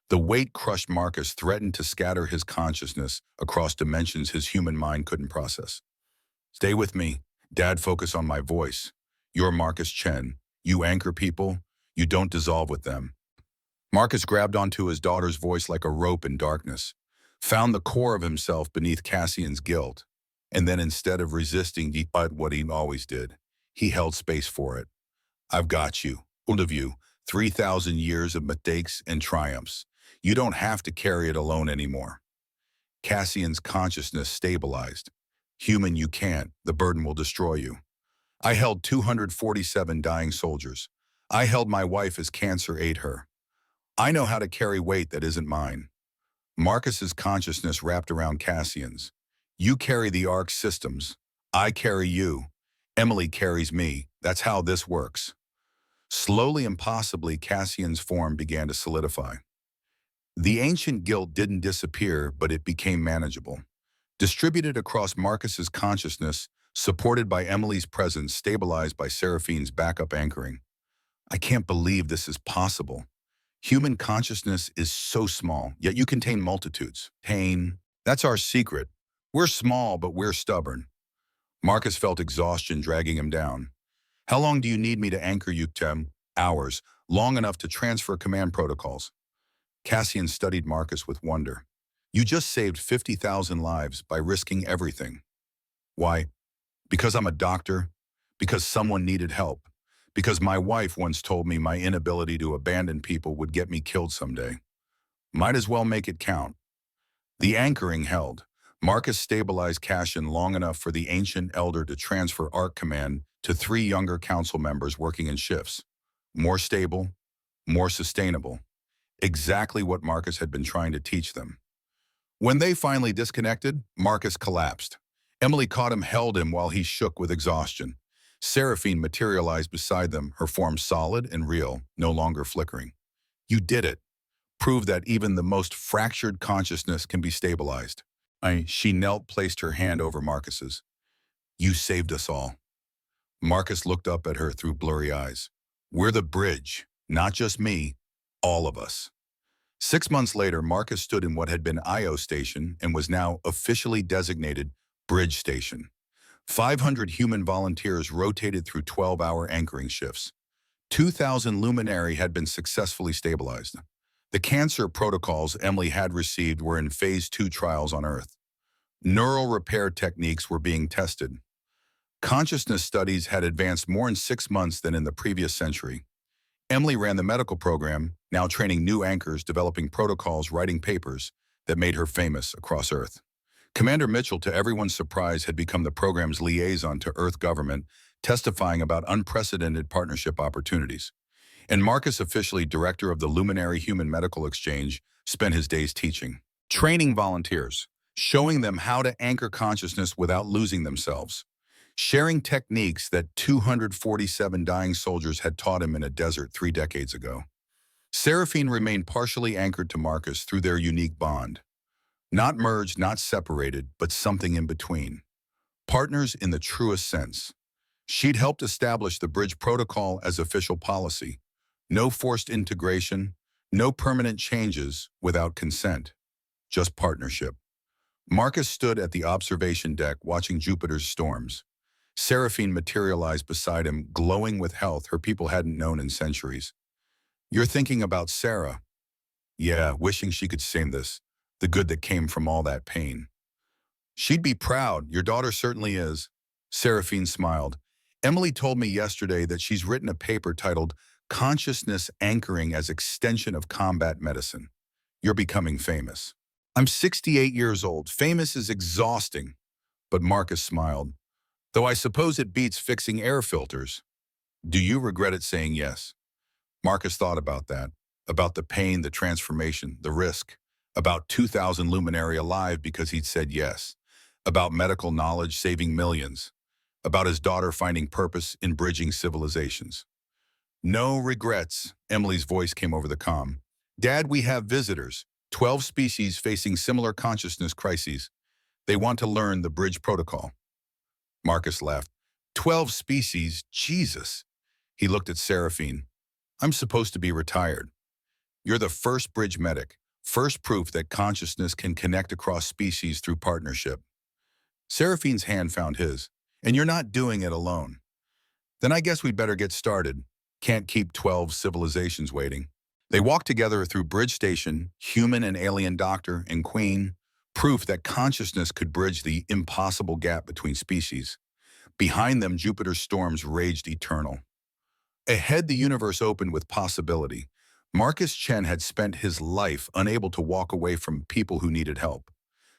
The weight crushed Marcus, threatened to scatter his consciousness across dimensions his human mind couldn't process. Stay with me. Dad, focus on my voice. You're Marcus Chen. You anchor people. You don't dissolve with them. Marcus grabbed onto his daughter's voice like a rope in darkness, found the core of himself beneath Cassian's guilt, and then instead of resisting, he did what he always did. He held space for it. I've got you. All of you. 3,000 years of mistakes and triumphs. You don't have to carry it alone anymore. Cassian's consciousness stabilized. Human, you can't. The burden will destroy you. I held 247 dying soldiers. I held my wife as cancer ate her. I know how to carry weight that isn't mine. Marcus's consciousness wrapped around Cassian's. You carry the Ark systems. I carry you. Emily carries me. That's how this works. Slowly and possibly, Cassian's form began to solidify. The ancient guilt didn't disappear, but it became manageable. Distributed across Marcus's consciousness, supported by Emily's presence, stabilized by Seraphine's backup anchoring. I can't believe this is possible. Human consciousness is so small, yet you contain multitudes. Pain, that's our secret. We're small, but we're stubborn. Marcus felt exhaustion dragging him down. How long do you need me to anchor you, Tim? Hours, long enough to transfer command protocols. Cassian studied Marcus with wonder. You just saved 50,000 lives by risking everything. Why? Because I'm a doctor? Because someone needed help? Because my wife once told me my inability to abandon people would get me killed someday? Might as well make it count. The anchoring held. Marcus stabilized Cassian long enough for the ancient elder to transfer Arc Command to three younger council members working in shifts. More stable, more sustainable. Exactly what Marcus had been trying to teach them. When they finally disconnected, Marcus collapsed. Emily caught him, held him while he shook with exhaustion. Seraphine materialized beside them, her form solid and real, no longer flickering. You did it. Prove that even the most fractured consciousness can be stabilized. She knelt, placed her hand over Marcus's. You saved us all. Marcus looked up at her through blurry eyes. We're the bridge, not just me, all of us. 6 months later, Marcus stood in what had been Io Station and was now officially designated Bridge Station. 500 human volunteers rotated through 12-hour anchoring shifts. 2,000 luminary had been successfully stabilized. The cancer protocols Emily had received were in Phase 2 trials on Earth. Neural repair techniques were being tested. Consciousness studies had advanced more in 6 months than in the previous century. Emily ran the medical program, now training new anchors, developing protocols, writing papers that made her famous across Earth. Commander Mitchell, to everyone's surprise, had become the program's liaison to Earth government, testifying about unprecedented partnership opportunities. And Marcus, officially director of the Luminary Human Medical Exchange, spent his days teaching, training volunteers, showing them how to anchor consciousness without losing themselves, sharing techniques that 247 dying soldiers had taught him in a desert 3 decades ago. Seraphine remained partially anchored to Marcus through their unique bond. Not merged, not separated, but something in between. Partners in the truest sense. She'd helped establish the Bridge Protocol as official policy. No forced integration, no permanent changes without consent. Just partnership. Marcus stood at the observation deck watching Jupiter's storms. Seraphine materialized beside him, glowing with health her people hadn't known in centuries. You're thinking about Sarah. Yeah, wishing she could sing this, the good that came from all that pain. She'd be proud, your daughter certainly is. Seraphine smiled. Emily told me yesterday that she's written a paper titled Consciousness Anchoring as Extension of Combat Medicine. You're becoming famous. I'm 68 years old. Famous is exhausting. But Marcus smiled. Though I suppose it beats fixing air filters. Do you regret it saying yes? Marcus thought about that. About the pain, the transformation, the risk. About 2,000 luminary alive because he'd said yes. About medical knowledge saving millions. About his daughter finding purpose in bridging civilizations. No regrets, Emily's voice came over the comm. Dad, we have visitors. 12 species facing similar consciousness crises. They want to learn the Bridge Protocol. Marcus laughed. 12 species? Jesus. He looked at Seraphine. I'm supposed to be retired. You're the first bridge medic, first proof that consciousness can connect across species through partnership. Seraphine's hand found his. And you're not doing it alone. Then I guess we'd better get started. Can't keep 12 civilizations waiting. They walked together through Bridge Station, human and alien doctor and queen, proof that consciousness could bridge the impossible gap between species. Behind them, Jupiter's storms raged eternal. Ahead, the universe opened with possibility. Marcus Chen had spent his life unable to walk away from people who needed help.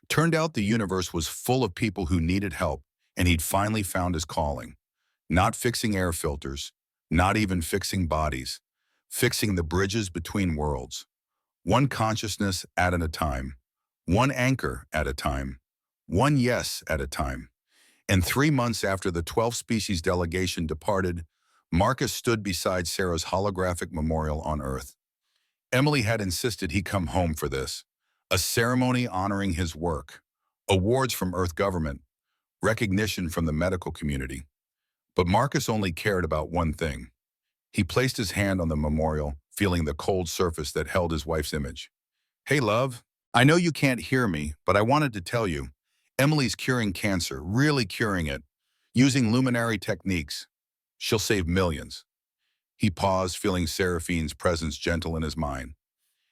Turned out the universe was full of people who needed help, and he'd finally found his calling. Not fixing air filters, not even fixing bodies, fixing the bridges between worlds. One consciousness at a time, one anchor at a time, one yes at a time. And 3 months after the 12-species delegation departed, Marcus stood beside Sarah's holographic memorial on Earth. Emily had insisted he come home for this, a ceremony honoring his work, awards from Earth government, recognition from the medical community. But Marcus only cared about one thing. He placed his hand on the memorial, feeling the cold surface that held his wife's image. Hey, love, I know you can't hear me, but I wanted to tell you, Emily's curing cancer, really curing it, using luminary techniques. She'll save millions. He paused, feeling Seraphine's presence gentle in his mind.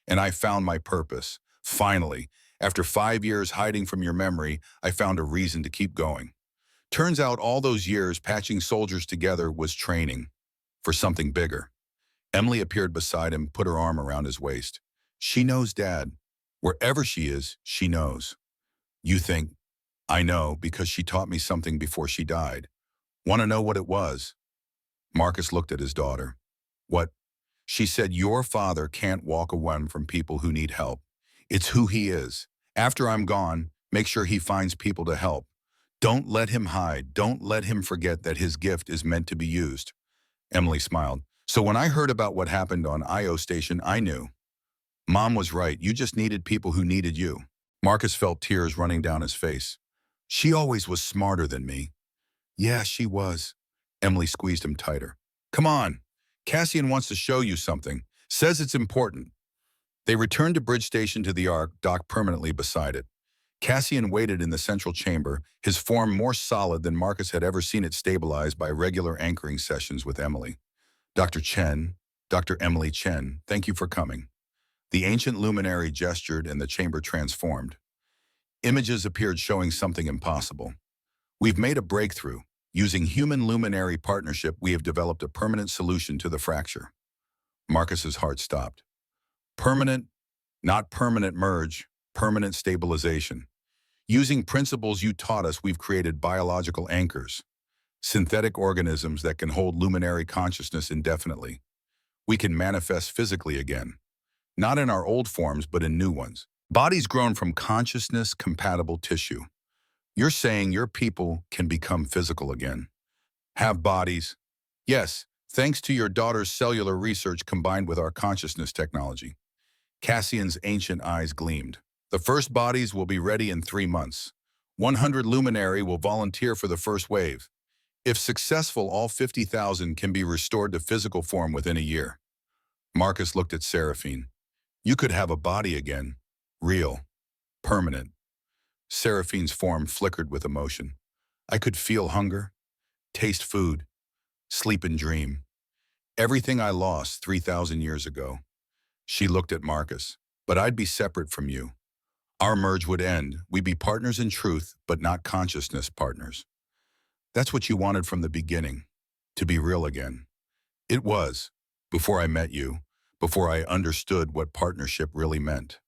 And I found my purpose. Finally, after 5 years hiding from your memory, I found a reason to keep going. Turns out all those years patching soldiers together was training for something bigger. Emily appeared beside him, put her arm around his waist. She knows, Dad. Wherever she is, she knows. You think, I know because she taught me something before she died. Want to know what it was? Marcus looked at his daughter. What? She said, your father can't walk away from people who need help. It's who he is. After I'm gone, make sure he finds people to help. Don't let him hide. Don't let him forget that his gift is meant to be used. Emily smiled. So when I heard about what happened on Io Station, I knew. Mom was right. You just needed people who needed you. Marcus felt tears running down his face. She always was smarter than me. Yeah, she was. Emily squeezed him tighter. Come on. Cassian wants to show you something. Says it's important. They returned to Bridge Station to the Ark, docked permanently beside it. Cassian waited in the central chamber, his form more solid than Marcus had ever seen it stabilized by regular anchoring sessions with Emily. Dr. Chen, Dr. Emily Chen, thank you for coming. The ancient luminary gestured and the chamber transformed. Images appeared showing something impossible. We've made a breakthrough. Using human luminary partnership, we have developed a permanent solution to the fracture. Marcus's heart stopped. Permanent, not permanent merge, permanent stabilization. Using principles you taught us, we've created biological anchors, synthetic organisms that can hold luminary consciousness indefinitely. We can manifest physically again, not in our old forms, but in new ones. Bodies grown from consciousness-compatible tissue. You're saying your people can become physical again. Have bodies? Yes, thanks to your daughter's cellular research combined with our consciousness technology. Cassian's ancient eyes gleamed. The first bodies will be ready in 3 months. 100 luminary will volunteer for the first wave. If successful, all 50,000 can be restored to physical form within a year. Marcus looked at Seraphine. You could have a body again. Real. Permanent. Seraphine's form flickered with emotion. I could feel hunger, taste food, sleep and dream. Everything I lost 3,000 years ago. She looked at Marcus. But I'd be separate from you. Our merge would end. We'd be partners in truth, but not consciousness partners. That's what you wanted from the beginning, to be real again. It was, before I met you, before I understood what partnership really meant.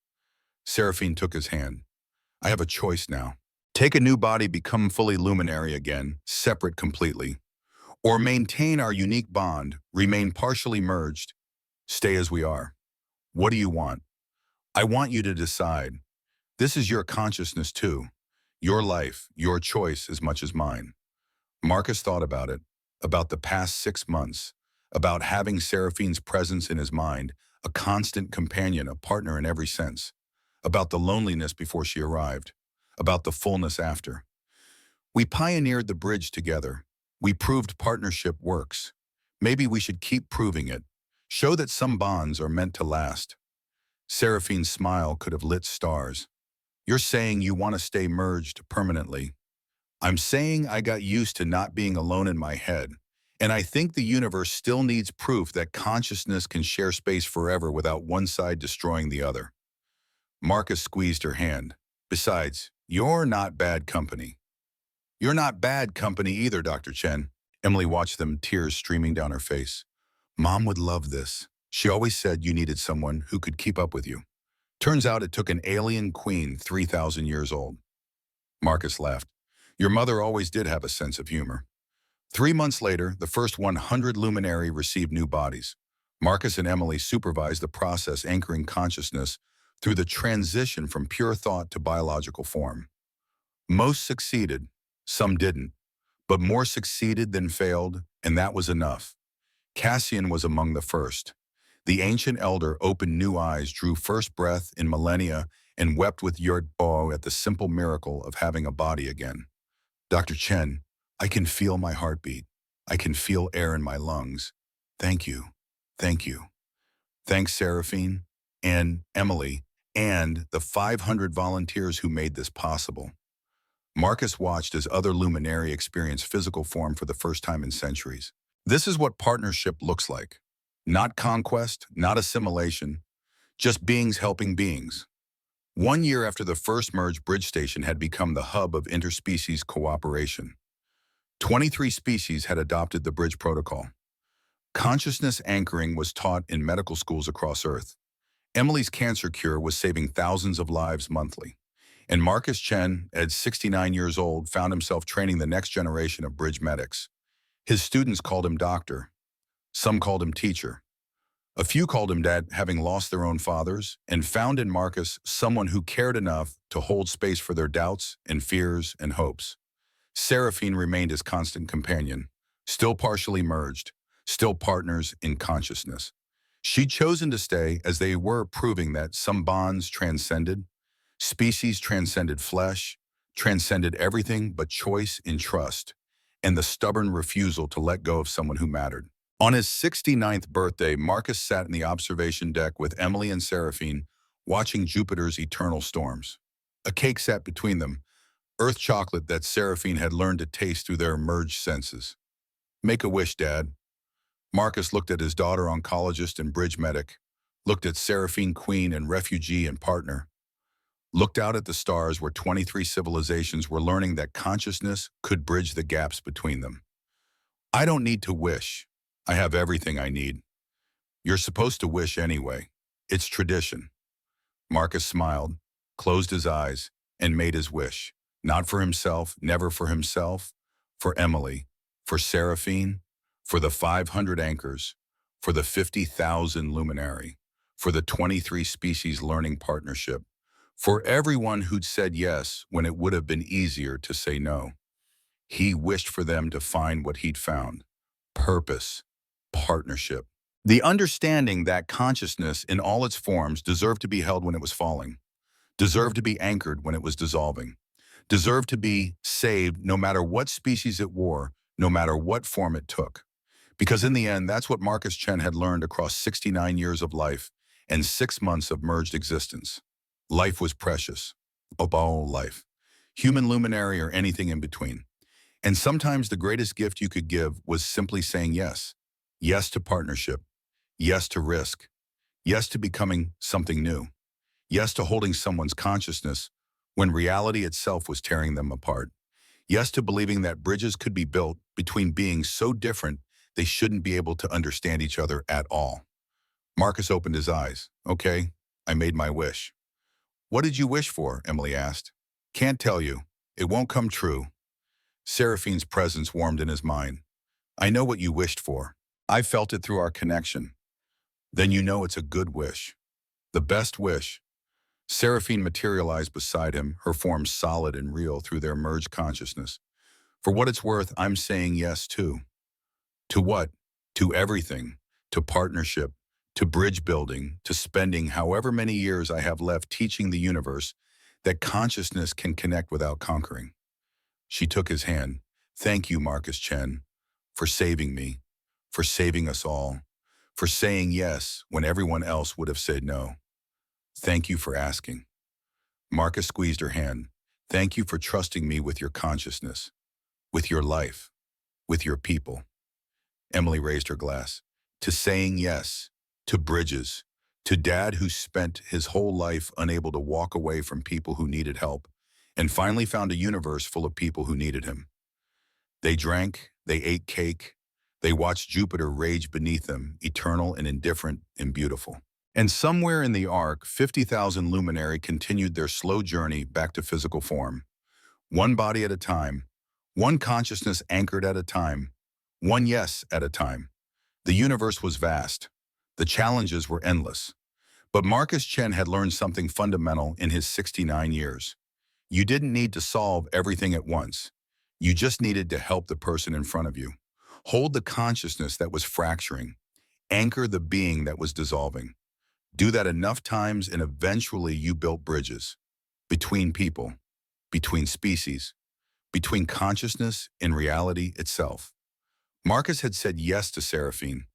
Seraphine took his hand. I have a choice now. Take a new body, become fully luminary again, separate completely. Or maintain our unique bond, remain partially merged, stay as we are. What do you want? I want you to decide. This is your consciousness too. Your life, your choice as much as mine. Marcus thought about it, about the past 6 months, about having Seraphine's presence in his mind, a constant companion, a partner in every sense, about the loneliness before she arrived, about the fullness after. We pioneered the bridge together. We proved partnership works. Maybe we should keep proving it. Show that some bonds are meant to last. Seraphine's smile could have lit stars. You're saying you want to stay merged permanently. I'm saying I got used to not being alone in my head, and I think the universe still needs proof that consciousness can share space forever without one side destroying the other. Marcus squeezed her hand. Besides, you're not bad company. You're not bad company either, Dr. Chen. Emily watched them, tears streaming down her face. Mom would love this. She always said you needed someone who could keep up with you. Turns out it took an alien queen 3,000 years old. Marcus laughed. Your mother always did have a sense of humor. 3 months later, the first 100 luminary received new bodies. Marcus and Emily supervised the process, anchoring consciousness through the transition from pure thought to biological form. Most succeeded, some didn't, but more succeeded than failed, and that was enough. Cassian was among the first. The ancient elder opened new eyes, drew first breath in millennia, and wept with awe at the simple miracle of having a body again. Dr. Chen, I can feel my heartbeat. I can feel air in my lungs. Thank you. Thank you. Thanks, Seraphine and Emily, and the 500 volunteers who made this possible. Marcus watched as other luminary experienced physical form for the first time in centuries. This is what partnership looks like. Not conquest, not assimilation, just beings helping beings. 1 year after the first merge, Bridge Station had become the hub of interspecies cooperation. 23 species had adopted the Bridge Protocol. Consciousness anchoring was taught in medical schools across Earth. Emily's cancer cure was saving thousands of lives monthly. And Marcus Chen, at 69 years old, found himself training the next generation of bridge medics. His students called him doctor. Some called him teacher. A few called him dad, having lost their own fathers, and found in Marcus someone who cared enough to hold space for their doubts and fears and hopes. Seraphine remained his constant companion, still partially merged, still partners in consciousness. She'd chosen to stay as they were proving that some bonds transcended, species transcended flesh, transcended everything but choice and trust, and the stubborn refusal to let go of someone who mattered. On his 69th birthday, Marcus sat in the observation deck with Emily and Seraphine, watching Jupiter's eternal storms. A cake sat between them, Earth chocolate that Seraphine had learned to taste through their merged senses. "Make a wish, Dad." Marcus looked at his daughter, oncologist and bridge medic, looked at Seraphine, queen and refugee and partner, looked out at the stars where 23 civilizations were learning that consciousness could bridge the gaps between them. "I don't need to wish. I have everything I need." "You're supposed to wish anyway. It's tradition." Marcus smiled, closed his eyes, and made his wish. Not for himself, never for himself, for Emily, for Seraphine, for the 500 anchors, for the 50,000 luminary, for the 23 species learning partnership, for everyone who'd said yes when it would have been easier to say no. He wished for them to find what he'd found: purpose, partnership. The understanding that consciousness in all its forms deserved to be held when it was falling, deserved to be anchored when it was dissolving, deserved to be saved no matter what species it wore, no matter what form it took. Because in the end, that's what Marcus Chen had learned across 69 years of life and 6 months of merged existence. Life was precious. All life. Human, luminary, or anything in between. And sometimes the greatest gift you could give was simply saying yes. Yes to partnership. Yes to risk. Yes to becoming something new. Yes to holding someone's consciousness when reality itself was tearing them apart. Yes to believing that bridges could be built between beings so different they shouldn't be able to understand each other at all. Marcus opened his eyes. "Okay, I made my wish." "What did you wish for?" Emily asked. "Can't tell you. It won't come true." Seraphine's presence warmed in his mind. "I know what you wished for. I felt it through our connection." "Then you know it's a good wish. The best wish." Seraphine materialized beside him, her form solid and real through their merged consciousness. "For what it's worth, I'm saying yes too." "To what?" "To everything. To partnership. To bridge building. To spending however many years I have left teaching the universe that consciousness can connect without conquering." She took his hand. "Thank you, Marcus Chen, for saving me, for saving us all, for saying yes when everyone else would have said no. Thank you for asking." Marcus squeezed her hand. "Thank you for trusting me with your consciousness, with your life, with your people." Emily raised her glass. "To saying yes, to bridges, to Dad who spent his whole life unable to walk away from people who needed help, and finally found a universe full of people who needed him." They drank, they ate cake, they watched Jupiter rage beneath them, eternal and indifferent and beautiful. And somewhere in the arc, 50,000 luminary continued their slow journey back to physical form. One body at a time, one consciousness anchored at a time, one yes at a time. The universe was vast. The challenges were endless. But Marcus Chen had learned something fundamental in his 69 years. You didn't need to solve everything at once. You just needed to help the person in front of you. Hold the consciousness that was fracturing. Anchor the being that was dissolving. Do that enough times and eventually you built bridges. Between people, between species, between consciousness and reality itself. Marcus had said yes to Seraphine.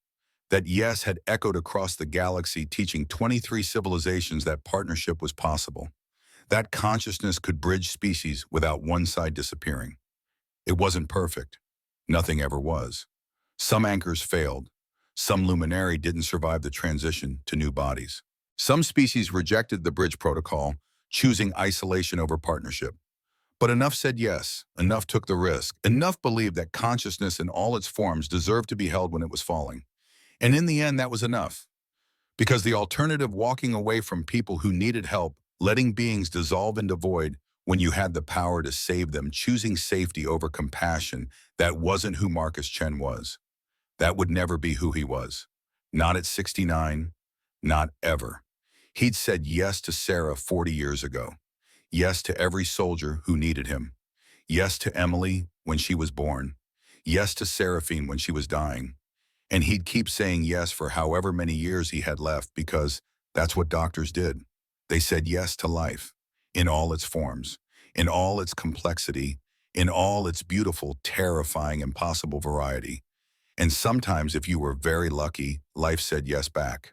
That yes had echoed across the galaxy, teaching 23 civilizations that partnership was possible. That consciousness could bridge species without one side disappearing. It wasn't perfect. Nothing ever was. Some anchors failed. Some luminary didn't survive the transition to new bodies. Some species rejected the bridge protocol, choosing isolation over partnership. But enough said yes, enough took the risk, enough believed that consciousness in all its forms deserved to be held when it was falling. And in the end, that was enough. Because the alternative, walking away from people who needed help, letting beings dissolve into void when you had the power to save them, choosing safety over compassion, that wasn't who Marcus Chen was. That would never be who he was. Not at 69, not ever. He'd said yes to Sarah 40 years ago. Yes to every soldier who needed him. Yes to Emily when she was born. Yes to Seraphine when she was dying. And he'd keep saying yes for however many years he had left, because that's what doctors did. They said yes to life, in all its forms, in all its complexity, in all its beautiful, terrifying, impossible variety. And sometimes, if you were very lucky, life said yes back.